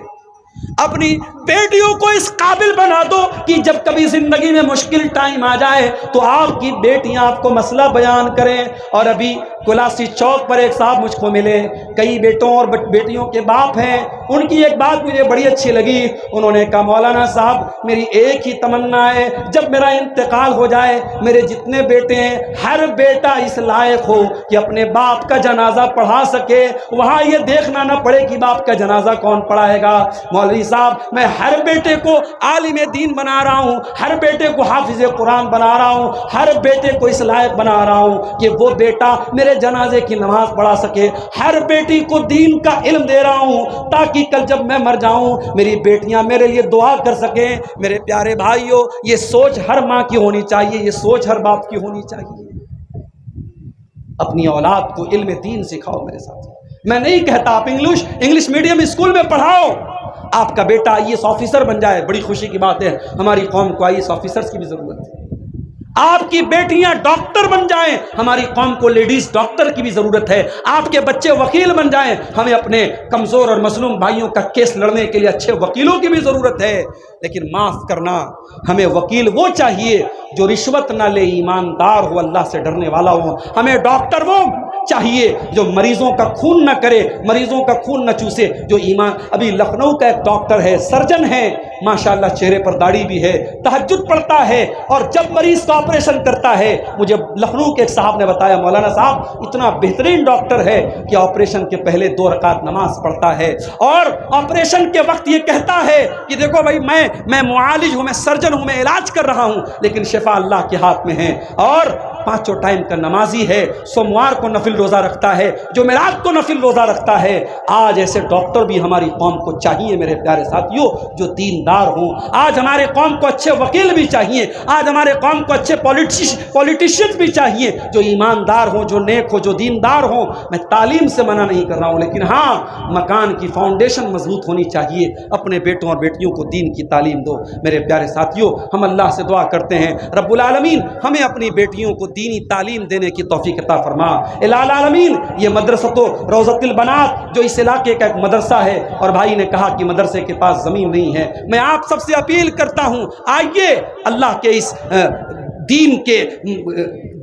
اپنی بیٹیوں کو اس قابل بنا دو کہ جب کبھی زندگی میں مشکل ٹائم آ جائے تو آپ کی بیٹیاں آپ کو مسئلہ بیان کریں۔ اور ابھی کلاسی چوک پر ایک صاحب مجھ کو ملے، کئی بیٹوں اور بیٹیوں کے باپ ہیں، ان کی ایک بات مجھے بڑی اچھی لگی، انہوں نے کہا مولانا صاحب میری ایک ہی تمنا ہے، جب میرا انتقال ہو جائے میرے جتنے بیٹے ہیں ہر بیٹا اس لائق ہو کہ اپنے باپ کا جنازہ پڑھا سکے، وہاں یہ دیکھنا نہ پڑے کہ باپ کا جنازہ کون پڑھائے گا۔ مولوی صاحب میں ہر بیٹے کو عالم دین بنا رہا ہوں، ہر بیٹے کو حافظ قرآن بنا رہا ہوں، ہر بیٹے کو اس لائق بنا رہا ہوں کہ وہ بیٹا میرے جنازے کی نماز پڑھا سکے، ہر بیٹی کو دین کا علم دے رہا ہوں تاکہ کل جب میں مر جاؤں میری بیٹیاں میرے لیے دعا کر سکیں۔ میرے پیارے بھائیوں، یہ سوچ ہر ماں کی ہونی چاہیے، یہ سوچ ہر باپ کی ہونی چاہیے۔ اپنی اولاد کو علم دین سکھاؤ میرے ساتھ۔ میں نہیں کہتا آپ انگلش میڈیم اسکول میں پڑھاؤ، آپ کا بیٹا IAS آفیسر بن جائے، بڑی خوشی کی بات ہے، ہماری قوم کو IAS آفیسرز کی بھی ضرورت ہے۔ آپ کی بیٹیاں ڈاکٹر بن جائیں، ہماری قوم کو لیڈیز ڈاکٹر کی بھی ضرورت ہے۔ آپ کے بچے وکیل بن جائیں، ہمیں اپنے کمزور اور مظلوم بھائیوں کا کیس لڑنے کے لیے اچھے وکیلوں کی بھی ضرورت ہے۔ لیکن معاف کرنا، ہمیں وکیل وہ چاہیے جو رشوت نہ لے، ایماندار ہو، اللہ سے ڈرنے والا ہو۔ ہمیں ڈاکٹر وہ چاہیے جو مریضوں کا خون نہ کرے، مریضوں کا خون نہ چوسے، جو ایمان۔ ابھی لکھنؤ کا ایک ڈاکٹر ہے، سرجن ہے، ماشاءاللہ چہرے پر داڑھی بھی ہے، تہجد پڑھتا ہے، اور جب مریض کا آپریشن کرتا ہے، مجھے لکھنؤ کے ایک صاحب نے بتایا مولانا صاحب اتنا بہترین ڈاکٹر ہے کہ آپریشن کے پہلے 2 رکعت نماز پڑھتا ہے، اور آپریشن کے وقت یہ کہتا ہے کہ دیکھو بھائی میں معالج ہوں، میں سرجن ہوں، میں علاج کر رہا ہوں، لیکن شفا اللہ کے ہاتھ میں ہے۔ اور 5 ٹائم کا نمازی ہے، سوموار کو نفل روزہ رکھتا ہے، جمعرات کو نفل روزہ رکھتا ہے۔ آج ایسے ڈاکٹر بھی ہماری قوم کو چاہیے میرے پیارے ساتھیوں، جو دیندار ہوں۔ آج ہمارے قوم کو اچھے وکیل بھی چاہیے، آج ہمارے قوم کو اچھے پولیٹیشین بھی چاہیے، جو ایماندار ہوں، جو نیک ہوں، جو دیندار ہوں۔ میں تعلیم سے منع نہیں کر رہا ہوں، لیکن ہاں مکان کی فاؤنڈیشن مضبوط ہونی چاہیے۔ اپنے بیٹوں اور بیٹیوں کو دین کی تعلیم دو میرے پیارے ساتھیوں۔ ہم اللہ سے دعا کرتے ہیں رب العالمین ہمیں اپنی بیٹیوں کو دینی تعلیم دینے کی توفیق عطا فرما۔ العالمین یہ مدرسۃ روضۃ البنات جو اس علاقے کا ایک مدرسہ ہے، اور بھائی نے کہا کہ مدرسے کے پاس زمین نہیں ہے، میں آپ سب سے اپیل کرتا ہوں آئیے اللہ کے اس دین کے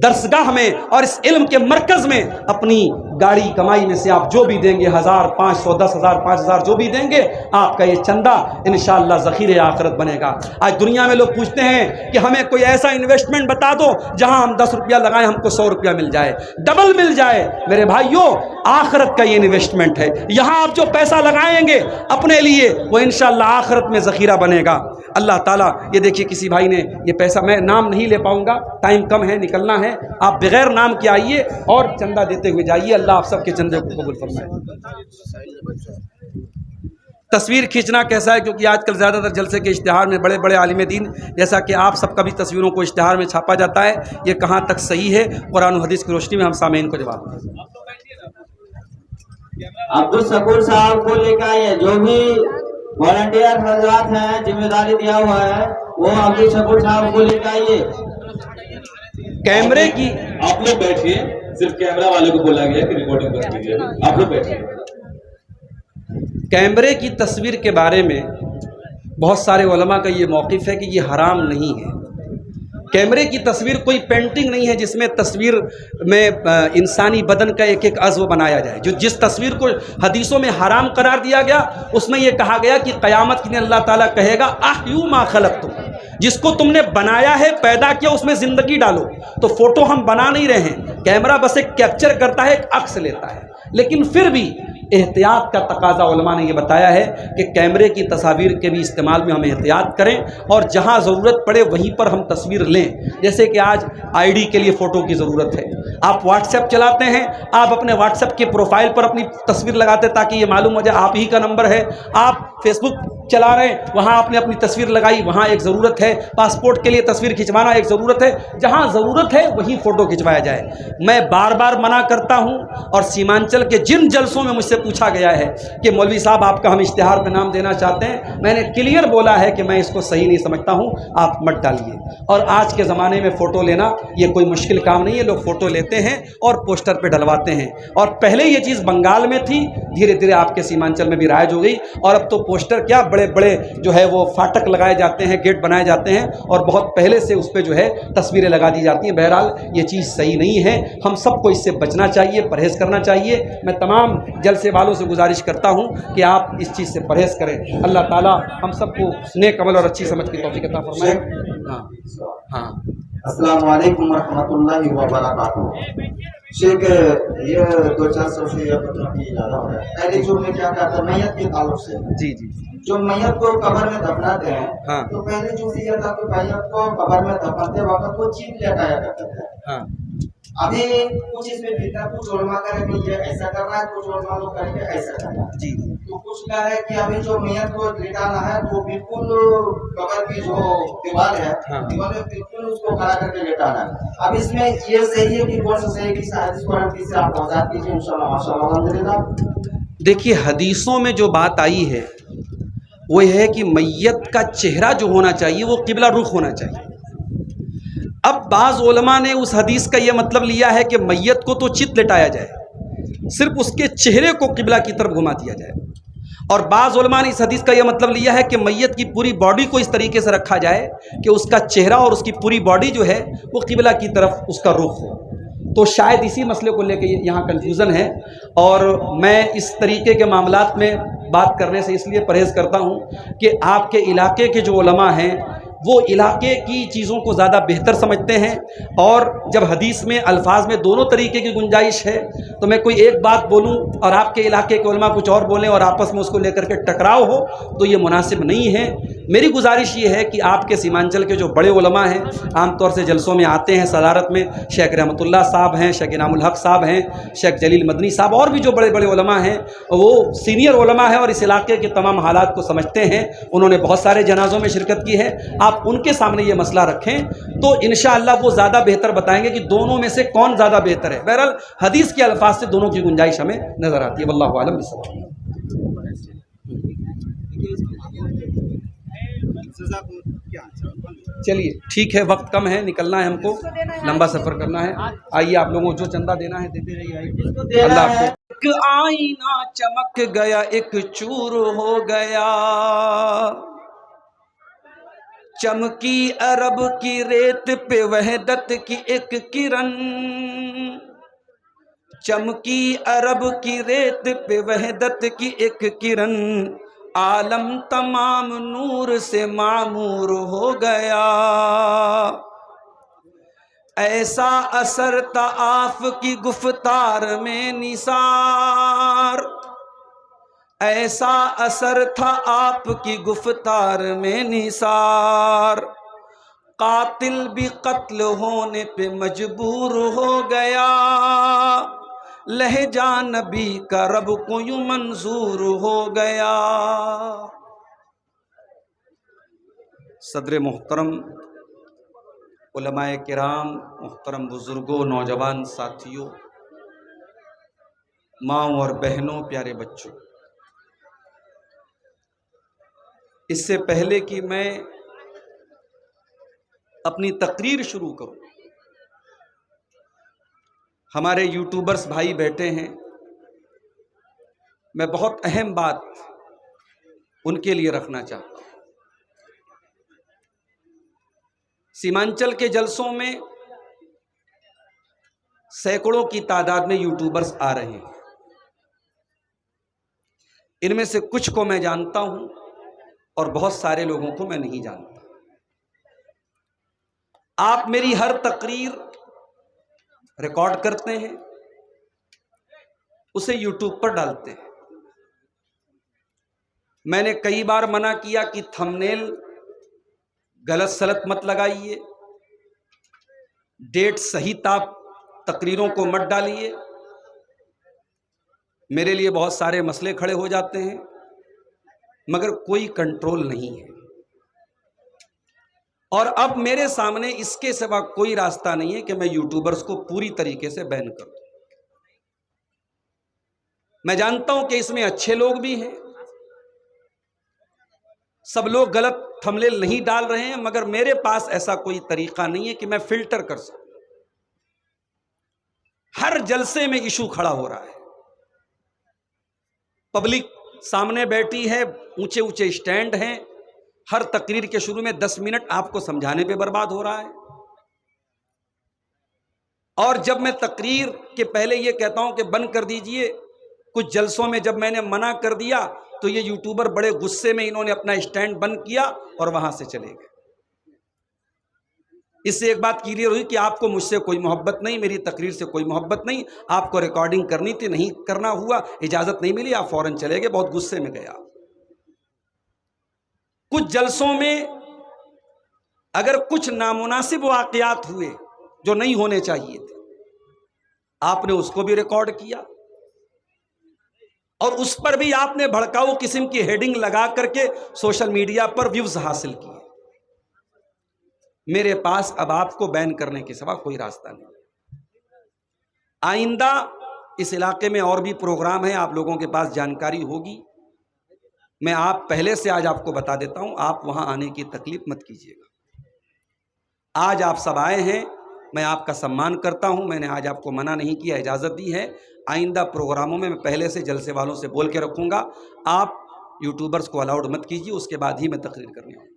درسگاہ میں اور اس علم کے مرکز میں اپنی گاڑی کمائی میں سے آپ جو بھی دیں گے، 1000 500 10,000 5,000 جو بھی دیں گے، آپ کا یہ چندہ انشاءاللہ ذخیرہ آخرت بنے گا۔ آج دنیا میں لوگ پوچھتے ہیں کہ ہمیں کوئی ایسا انویسٹمنٹ بتا دو جہاں ہم 10 روپیہ لگائیں ہم کو 100 روپیہ مل جائے، ڈبل مل جائے۔ میرے بھائیوں آخرت کا یہ انویسٹمنٹ ہے، یہاں آپ جو پیسہ لگائیں گے اپنے لیے وہ انشاءاللہ آخرت میں ذخیرہ بنے گا۔ اللہ تعالیٰ یہ دیکھیے کسی بھائی نے یہ پیسہ، میں نام نہیں لے پاؤں گا، ٹائم کم ہے، نکلنا ہے، آپ بغیر نام کے آئیے اور چندہ دیتے ہوئے جائیے۔ اللہ آپ سب کے چندے کو قبول فرمائے۔ تصویر کھینچنا کیسا ہے؟ کیونکہ آج کل زیادہ تر جلسے کے اشتہار میں بڑے بڑے عالم دین جیسا کہ آپ سب کا بھی تصویروں کو اشتہار میں چھاپا جاتا ہے، یہ کہاں تک صحیح ہے؟ قرآن و حدیث کی روشنی میں ہم سامعین کو جواب دیں۔ عبدالشکور صاحب کو لے کے آئیے، جو بھی والنٹیئر حضرات ہیں ذمہ داری دیا ہوا ہے وہ عبدالشکور صاحب کو لے کے آئیے۔ کیمرے کی آپ لوگ بیٹھیے، صرف کیمرہ والے کو بولا گیا کہ ریکارڈنگ کر دیجیے، آپ لوگ بیٹھیے۔ کیمرے کی تصویر کے بارے میں بہت سارے علماء کا یہ موقف ہے کہ یہ حرام نہیں ہے۔ کیمرے کی تصویر کوئی پینٹنگ نہیں ہے جس میں تصویر میں انسانی بدن کا ایک ایک عضو بنایا جائے۔ جو جس تصویر کو حدیثوں میں حرام قرار دیا گیا اس میں یہ کہا گیا کہ قیامت کے دن اللہ تعالیٰ کہے گا احیوا ما خلقتم، جس کو تم نے بنایا ہے، پیدا کیا، اس میں زندگی ڈالو۔ تو فوٹو ہم بنا نہیں رہے ہیں، کیمرہ بس ایک کیپچر کرتا ہے، ایک عکس لیتا ہے، لیکن پھر بھی احتیاط کا تقاضا علماء نے یہ بتایا ہے کہ کیمرے کی تصاویر کے بھی استعمال میں ہم احتیاط کریں، اور جہاں ضرورت پڑے وہیں پر ہم تصویر لیں۔ جیسے کہ آج ID کے لیے فوٹو کی ضرورت ہے، آپ واٹس ایپ چلاتے ہیں، آپ اپنے واٹس ایپ کے پروفائل پر اپنی تصویر لگاتے تاکہ یہ معلوم ہو جائے آپ ہی کا نمبر ہے۔ آپ فیس بک چلا رہے ہیں، وہاں آپ نے اپنی تصویر لگائی، وہاں ایک ضرورت ہے۔ پاسپورٹ کے لیے تصویر کھنچوانا ایک ضرورت ہے، جہاں ضرورت ہے وہیں فوٹو کھنچوایا جائے۔ میں بار بار منع کرتا ہوں، اور سیمانچل کے جن جلسوں میں مجھ سے پوچھا گیا ہے کہ مولوی صاحب آپ کا ہم اشتہار پہ نام دینا چاہتے ہیں، میں نے کلیئر بولا ہے کہ میں اس کو صحیح نہیں سمجھتا ہوں، آپ مت ڈالیے۔ اور آج کے زمانے میں فوٹو لینا یہ کوئی مشکل کام نہیں ہے، لوگ فوٹو لیتے ہیں اور پوسٹر پہ ڈلواتے ہیں، اور پہلے یہ چیز بنگال میں تھی، دھیرے دھیرے آپ کے سیمانچل میں بھی رائج ہو گئی، اور اب تو پوسٹر کیا بڑے بڑے جو ہے وہ فاٹک لگائے جاتے ہیں، گیٹ بنائے جاتے ہیں، اور بہت پہلے سے اس پہ جو ہے تصویریں لگا دی جاتی ہیں۔ بہرحال یہ چیز صحیح نہیں ہے، ہم سب کو اس سے بچنا چاہیے، پرہیز کرنا چاہیے۔ میں تمام جلسے والوں سے گزارش کرتا ہوں کہ آپ اس چیز سے پرہیز کریں۔ اللہ تعالیٰ ہم سب کو نیک عمل اور اچھی سمجھ کی توفیق عطا فرمائے۔ ہاں ہاں السلام علیکم ورحمۃ اللہ وبرکاتہ۔ شیخ یہ 2-4 سال سے یہ پتہ کی جا رہا ہے، پہلے جو میں کیا کہتا میت کے تعلق سے، جی جی جو میت کو قبر میں دفناتے ہیں، ہاں تو پہلے جو یہ تھا کہ میت کو قبر میں دفناتے وقت وہ چیپ لٹایا کرتے تھے۔ ہاں ابھی کچھ اس میں فتنہ، کچھ علماء کریں گے یہ ایسا کر رہا ہے، کچھ علماء لوگ کریں گے ایسا کر رہا ہے۔ جی تو کچھ کہا ہے کہ ابھی جو میت کو لٹانا ہے وہ بالکل قبر کی جو دیوار ہے، ہاں۔ دیوار میں بالکل اس کو کھڑا کر کے لٹانا ہے۔ اب اس میں یہ صحیح ہے کہ کون سا صحیح ہے، کس حدیث کو حدیث سے آپ وضاحت کیجیے انشاءاللہ ماشاءاللہ الحمدللہ۔ دیکھیے حدیثوں میں جو بات آئی ہے وہ یہ ہے کہ میت کا چہرہ جو ہونا چاہیے وہ قبلہ رخ ہونا چاہیے۔ اب بعض علماء نے اس حدیث کا یہ مطلب لیا ہے کہ میت کو تو چت لٹایا جائے، صرف اس کے چہرے کو قبلہ کی طرف گھما دیا جائے، اور بعض علماء نے اس حدیث کا یہ مطلب لیا ہے کہ میت کی پوری باڈی کو اس طریقے سے رکھا جائے کہ اس کا چہرہ اور اس کی پوری باڈی جو ہے وہ قبلہ کی طرف اس کا رخ ہو۔ تو شاید اسی مسئلے کو لے کے یہاں کنفیوژن ہے، اور میں اس طریقے کے معاملات میں بات کرنے سے اس لیے پرہیز کرتا ہوں کہ آپ کے علاقے کے جو علماء ہیں وہ علاقے کی چیزوں کو زیادہ بہتر سمجھتے ہیں، اور جب حدیث میں الفاظ میں دونوں طریقے کی گنجائش ہے تو میں کوئی ایک بات بولوں اور آپ کے علاقے کے علماء کچھ اور بولیں اور آپس میں اس کو لے کر کے ٹکراؤ ہو تو یہ مناسب نہیں ہے۔ میری گزارش یہ ہے کہ آپ کے سیمانچل کے جو بڑے علماء ہیں، عام طور سے جلسوں میں آتے ہیں صدارت میں، شیخ رحمۃ اللہ صاحب ہیں، شیخ انعام الحق صاحب ہیں، شیخ جلیل مدنی صاحب، اور بھی جو بڑے بڑے علماء ہیں وہ سینئر علماء ہیں اور اس علاقے کے تمام حالات کو سمجھتے ہیں، انہوں نے بہت سارے جنازوں میں شرکت کی ہے۔ آپ ان کے سامنے یہ مسئلہ رکھیں تو انشاءاللہ وہ زیادہ بہتر بتائیں گے کہ دونوں میں سے کون زیادہ بہتر ہے۔ بہرحال حدیث کے الفاظ سے دونوں کی گنجائش ہمیں نظر آتی ہے، واللہ اعلم بالصواب۔ چلیے ٹھیک ہے، وقت کم ہے، نکلنا ہے ہم کو، لمبا سفر کرنا ہے۔ آئیے آپ لوگوں کو جو چندہ دینا ہے دیتے رہیے، آئیے۔ اللہ آپ کو۔ ایک آئینہ چمک گیا، ایک چور ہو گیا، چمکی عرب کی ریت پہ وحدت کی ایک کرن، چمکی عرب کی ریت پہ وحدت کی ایک کرن، عالم تمام نور سے معمور ہو گیا، ایسا اثر تھا آپ کی گفتار میں نثار، ایسا اثر تھا آپ کی گفتار میں نثار، قاتل بھی قتل ہونے پہ مجبور ہو گیا، لہجہ نبی کا رب کو یوں منظور ہو گیا۔ صدر محترم، علماء کرام، محترم بزرگوں، نوجوان ساتھیوں، ماؤں اور بہنوں، پیارے بچوں، اس سے پہلے کہ میں اپنی تقریر شروع کروں، ہمارے یوٹیوبرز بھائی بیٹھے ہیں، میں بہت اہم بات ان کے لیے رکھنا چاہتا ہوں۔ سیمانچل کے جلسوں میں سینکڑوں کی تعداد میں یوٹیوبرز آ رہے ہیں، ان میں سے کچھ کو میں جانتا ہوں اور بہت سارے لوگوں کو میں نہیں جانتا۔ آپ میری ہر تقریر ریکارڈ کرتے ہیں، اسے یوٹیوب پر ڈالتے ہیں۔ میں نے کئی بار منع کیا کہ تھمبنیل غلط سلط مت لگائیے، ڈیٹ صحیح تاب تقریروں کو مت ڈالیے، میرے لیے بہت سارے مسئلے کھڑے ہو جاتے ہیں، مگر کوئی کنٹرول نہیں ہے۔ اور اب میرے سامنے اس کے سوا کوئی راستہ نہیں ہے کہ میں یوٹیوبرز کو پوری طریقے سے بین کر دوں. میں جانتا ہوں کہ اس میں اچھے لوگ بھی ہیں، سب لوگ غلط تھمبنیل نہیں ڈال رہے ہیں، مگر میرے پاس ایسا کوئی طریقہ نہیں ہے کہ میں فلٹر کر سکوں. ہر جلسے میں ایشو کھڑا ہو رہا ہے، پبلک سامنے بیٹھی ہے، اونچے اونچے اسٹینڈ ہیں، ہر تقریر کے شروع میں 10 منٹ آپ کو سمجھانے پہ برباد ہو رہا ہے. اور جب میں تقریر کے پہلے یہ کہتا ہوں کہ بند کر دیجئے، کچھ جلسوں میں جب میں نے منع کر دیا تو یہ یوٹیوبر بڑے غصے میں انہوں نے اپنا اسٹینڈ بند کیا اور وہاں سے چلے گئے. اس سے ایک بات کلیئر ہوئی کہ آپ کو مجھ سے کوئی محبت نہیں، میری تقریر سے کوئی محبت نہیں، آپ کو ریکارڈنگ کرنی تھی، نہیں کرنا ہوا، اجازت نہیں ملی، آپ فوراً چلے گئے. بہت غصے میں گیا. کچھ جلسوں میں اگر کچھ نامناسب واقعات ہوئے جو نہیں ہونے چاہیے تھے، آپ نے اس کو بھی ریکارڈ کیا اور اس پر بھی آپ نے بھڑکاؤ قسم کی ہیڈنگ لگا کر کے سوشل میڈیا پر ویوز حاصل کیے. میرے پاس اب آپ کو بین کرنے کے سوا کوئی راستہ نہیں. آئندہ اس علاقے میں اور بھی پروگرام ہیں، آپ لوگوں کے پاس جانکاری ہوگی. میں آپ پہلے سے آج آپ کو بتا دیتا ہوں، آپ وہاں آنے کی تکلیف مت کیجیے گا. آج آپ سب آئے ہیں، میں آپ کا سمان کرتا ہوں، میں نے آج آپ کو منع نہیں کیا، اجازت دی ہے. آئندہ پروگراموں میں پہلے سے جلسے والوں سے بول کے رکھوں گا، آپ یوٹیوبرز کو الاؤڈ مت کیجیے، اس کے بعد ہی میں تقریر کرنے آؤں.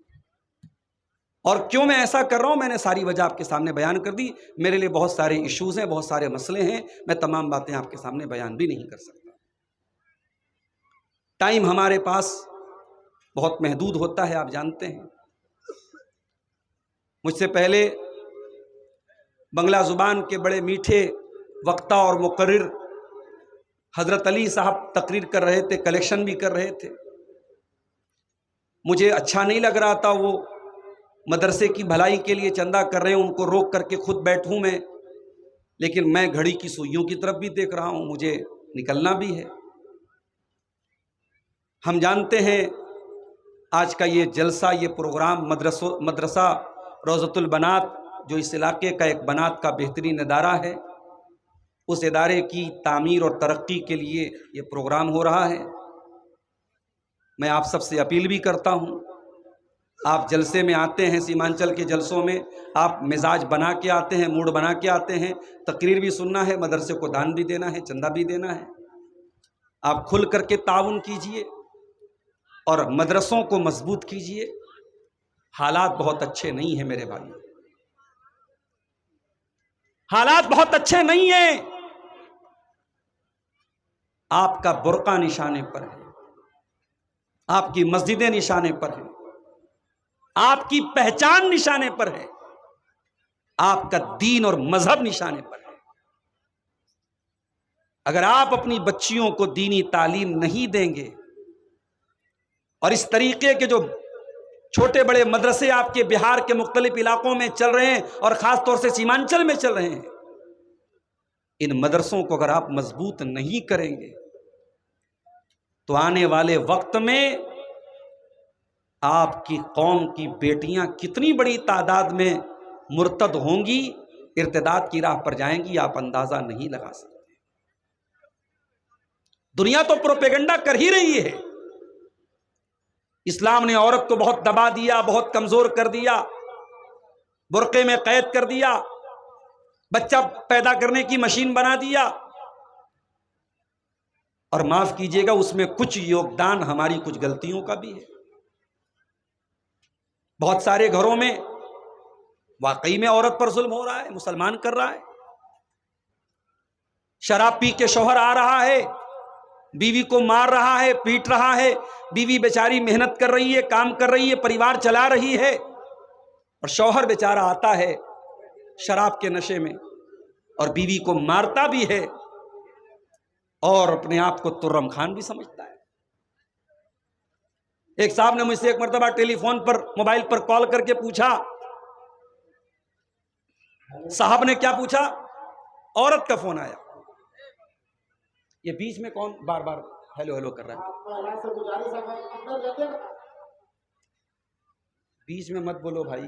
اور کیوں میں ایسا کر رہا ہوں، میں نے ساری وجہ آپ کے سامنے بیان کر دی. میرے لیے بہت سارے ایشوز ہیں، بہت سارے مسئلے ہیں، میں تمام باتیں آپ کے سامنے بیان بھی نہیں کر سکتا. ٹائم ہمارے پاس بہت محدود ہوتا ہے، آپ جانتے ہیں. مجھ سے پہلے بنگلہ زبان کے بڑے میٹھے وقتہ اور مقرر حضرت علی صاحب تقریر کر رہے تھے، کلیکشن بھی کر رہے تھے. مجھے اچھا نہیں لگ رہا تھا، وہ مدرسے کی بھلائی کے لیے چندہ کر رہے ہیں، ان کو روک کر کے خود بیٹھوں میں، لیکن میں گھڑی کی سوئیوں کی طرف بھی دیکھ رہا ہوں، مجھے نکلنا بھی ہے. ہم جانتے ہیں آج کا یہ جلسہ، یہ پروگرام مدرسہ روضۃ البنات، جو اس علاقے کا ایک بنات کا بہترین ادارہ ہے، اس ادارے کی تعمیر اور ترقی کے لیے یہ پروگرام ہو رہا ہے. میں آپ سب سے اپیل بھی کرتا ہوں، آپ جلسے میں آتے ہیں، سیمانچل کے جلسوں میں آپ مزاج بنا کے آتے ہیں، موڈ بنا کے آتے ہیں، تقریر بھی سننا ہے، مدرسے کو دان بھی دینا ہے، چندہ بھی دینا ہے. آپ کھل کر کے تعاون کیجئے اور مدرسوں کو مضبوط کیجئے. حالات بہت اچھے نہیں ہیں میرے بھائی، حالات بہت اچھے نہیں ہیں. آپ کا برقع نشانے پر ہے، آپ کی مسجدیں نشانے پر ہیں، آپ کی پہچان نشانے پر ہے، آپ کا دین اور مذہب نشانے پر ہے. اگر آپ اپنی بچیوں کو دینی تعلیم نہیں دیں گے اور اس طریقے کے جو چھوٹے بڑے مدرسے آپ کے بہار کے مختلف علاقوں میں چل رہے ہیں اور خاص طور سے سیمانچل میں چل رہے ہیں، ان مدرسوں کو اگر آپ مضبوط نہیں کریں گے تو آنے والے وقت میں آپ کی قوم کی بیٹیاں کتنی بڑی تعداد میں مرتد ہوں گی، ارتداد کی راہ پر جائیں گی، آپ اندازہ نہیں لگا سکتے. دنیا تو پروپیگنڈا کر ہی رہی ہے. اسلام نے عورت کو بہت دبا دیا، بہت کمزور کر دیا، برقعے میں قید کر دیا، بچہ پیدا کرنے کی مشین بنا دیا. اور معاف کیجیے گا، اس میں کچھ یوگدان ہماری کچھ غلطیوں کا بھی ہے. بہت سارے گھروں میں واقعی میں عورت پر ظلم ہو رہا ہے، مسلمان کر رہا ہے. شراب پی کے شوہر آ رہا ہے، بیوی کو مار رہا ہے، پیٹ رہا ہے، بیوی بیچاری محنت کر رہی ہے، کام کر رہی ہے، پریوار چلا رہی ہے، اور شوہر بیچارہ آتا ہے شراب کے نشے میں اور بیوی کو مارتا بھی ہے اور اپنے آپ کو ترم خان بھی سمجھتا ہے. ایک صاحب نے مجھ سے ایک مرتبہ ٹیلی فون پر موبائل پر کال کر کے پوچھا، صاحب نے کیا پوچھا؟ عورت کا فون آیا. یہ بیچ میں کون بار بار ہیلو ہیلو کر رہا ہے؟ بیچ میں مت بولو بھائی.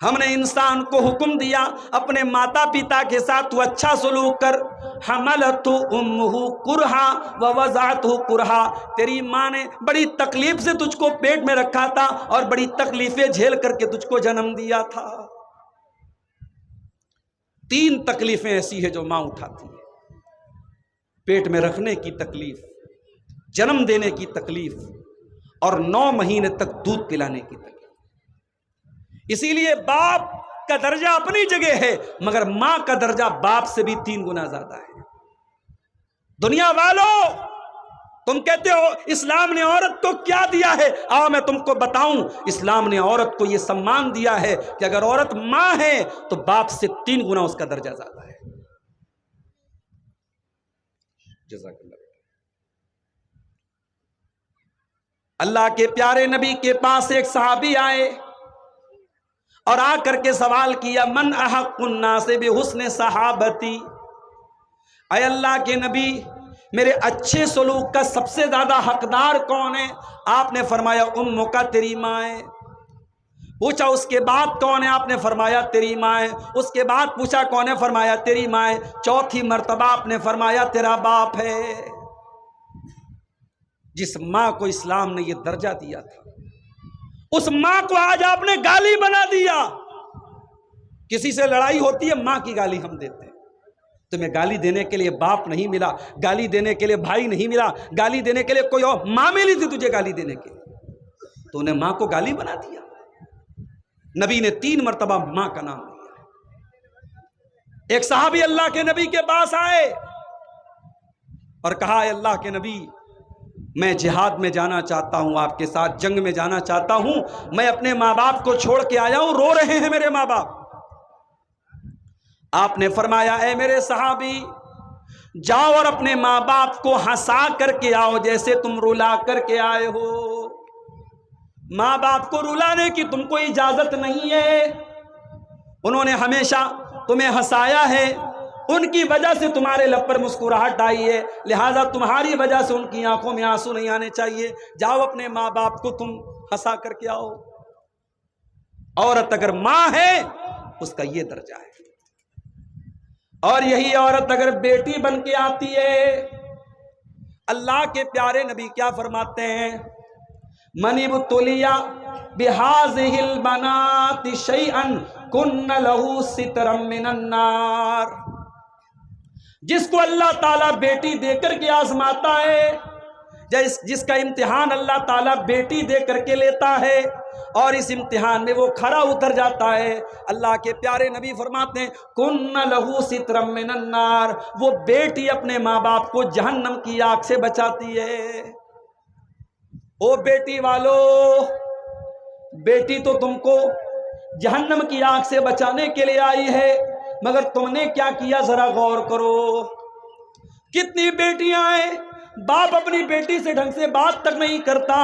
ہم نے انسان کو حکم دیا اپنے ماتا پتا کے ساتھ تو اچھا سلوک کر. حملتہ امہ کرہا ووضعتہ کرہا، تیری ماں نے بڑی تکلیف سے تجھ کو پیٹ میں رکھا تھا اور بڑی تکلیفیں جھیل کر کے تجھ کو جنم دیا تھا. 3 تکلیفیں ایسی ہیں جو ماں اٹھاتی ہے: پیٹ میں رکھنے کی تکلیف، جنم دینے کی تکلیف، اور 9 مہینے تک دودھ پلانے کی تکلیف. اسی لیے باپ کا درجہ اپنی جگہ ہے، مگر ماں کا درجہ باپ سے بھی 3 گنا زیادہ ہے. دنیا والوں، تم کہتے ہو اسلام نے عورت کو کیا دیا ہے؟ آؤ میں تم کو بتاؤں. اسلام نے عورت کو یہ سمان دیا ہے کہ اگر عورت ماں ہے تو باپ سے 3 گنا اس کا درجہ زیادہ ہے. جزاک اللہ. اللہ کے پیارے نبی کے پاس ایک صحابی آئے اور آ کر کے سوال کیا: من احق الناس بحسن صحابتی، اے اللہ کے نبی میرے اچھے سلوک کا سب سے زیادہ حقدار کون ہے؟ آپ نے فرمایا امک کا، تیری ماں ہے. پوچھا اس کے بعد کون ہے؟ آپ نے فرمایا تیری ماں ہے. اس کے بعد پوچھا کون ہے؟ فرمایا تیری ماں ہے. چوتھی مرتبہ آپ نے فرمایا تیرا باپ ہے. جس ماں کو اسلام نے یہ درجہ دیا تھا، اس ماں کو آج آپ نے گالی بنا دیا. کسی سے لڑائی ہوتی ہے، ماں کی گالی ہم دیتے ہیں. تمہیں گالی دینے کے لیے باپ نہیں ملا، گالی دینے کے لیے بھائی نہیں ملا، گالی دینے کے لیے کوئی اور ماں ملی تھی تجھے گالی دینے کے لیے، تو انہیں ماں کو گالی بنا دیا. نبی نے 3 مرتبہ ماں کا نام لیا. ایک صحابی اللہ کے نبی کے پاس آئے اور کہا: اے اللہ کے نبی، میں جہاد میں جانا چاہتا ہوں، آپ کے ساتھ جنگ میں جانا چاہتا ہوں. میں اپنے ماں باپ کو چھوڑ کے آیا ہوں، رو رہے ہیں میرے ماں باپ. آپ نے فرمایا: اے میرے صحابی، جاؤ اور اپنے ماں باپ کو ہنسا کر کے آؤ جیسے تم رلا کر کے آئے ہو. ماں باپ کو رلانے کی تم کو اجازت نہیں ہے. انہوں نے ہمیشہ تمہیں ہنسایا ہے، ان کی وجہ سے تمہارے لب پر مسکراہٹ آئی ہے، لہذا تمہاری وجہ سے ان کی آنکھوں میں آنسو نہیں آنے چاہیے. جاؤ اپنے ماں باپ کو تم ہنسا کر کے آؤ. عورت اگر ماں ہے اس کا یہ درجہ ہے. اور یہی عورت اگر بیٹی بن کے آتی ہے، اللہ کے پیارے نبی کیا فرماتے ہیں؟ من ابتلی بہذہ البنات شیئا کن لہ سترا من النار. جس کو اللہ تعالیٰ بیٹی دے کر کے آزماتا ہے، جس کا امتحان اللہ تعالیٰ بیٹی دے کر کے لیتا ہے اور اس امتحان میں وہ کھرا اتر جاتا ہے، اللہ کے پیارے نبی فرماتے ہیں کن لہ سترا من النار. وہ بیٹی اپنے ماں باپ کو جہنم کی آگ سے بچاتی ہے. او بیٹی والو، بیٹی تو تم کو جہنم کی آگ سے بچانے کے لیے آئی ہے، مگر تم نے کیا کیا ذرا غور کرو. کتنی بیٹیاں ہیں، باپ اپنی بیٹی سے ڈھنگ سے بات تک نہیں کرتا.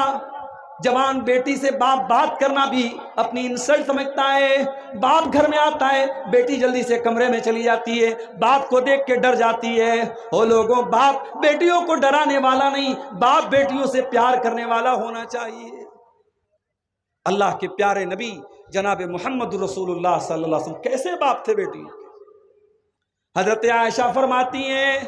جوان بیٹی سے باپ بات کرنا بھی اپنی انسلٹ سمجھتا ہے. باپ گھر میں آتا ہے، بیٹی جلدی سے کمرے میں چلی جاتی ہے، باپ کو دیکھ کے ڈر جاتی ہے. او لوگوں، باپ بیٹیوں کو ڈرانے والا نہیں، باپ بیٹیوں سے پیار کرنے والا ہونا چاہیے. اللہ کے پیارے نبی جناب محمد رسول اللہ صلی اللہ علیہ وسلم کیسے باپ تھے بیٹی؟ حضرت عائشہ فرماتی ہیں،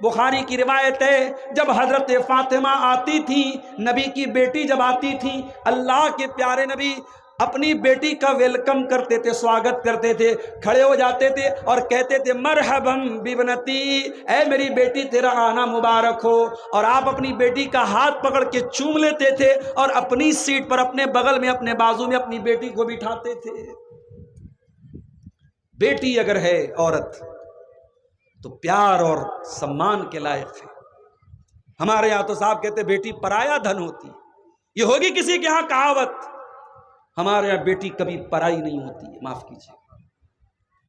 بخاری کی روایت ہے، جب حضرت فاطمہ آتی تھی، نبی کی بیٹی جب آتی تھی، اللہ کے پیارے نبی اپنی بیٹی کا ویلکم کرتے تھے، سواگت کرتے تھے، کھڑے ہو جاتے تھے اور کہتے تھے مرحبا ببنتی، اے میری بیٹی تیرا آنا مبارک ہو. اور آپ اپنی بیٹی کا ہاتھ پکڑ کے چوم لیتے تھے اور اپنی سیٹ پر، اپنے بغل میں، اپنے بازو میں اپنی بیٹی کو بٹھاتے تھے. بیٹی اگر ہے عورت تو پیار اور سمان کے لائق ہے. ہمارے یہاں تو صاحب کہتے بیٹی پرایا دھن ہوتی. یہ ہوگی کسی کے ہاں کہاوت، ہمارے یہاں بیٹی کبھی پرائی نہیں ہوتی ہے، معاف کیجیے.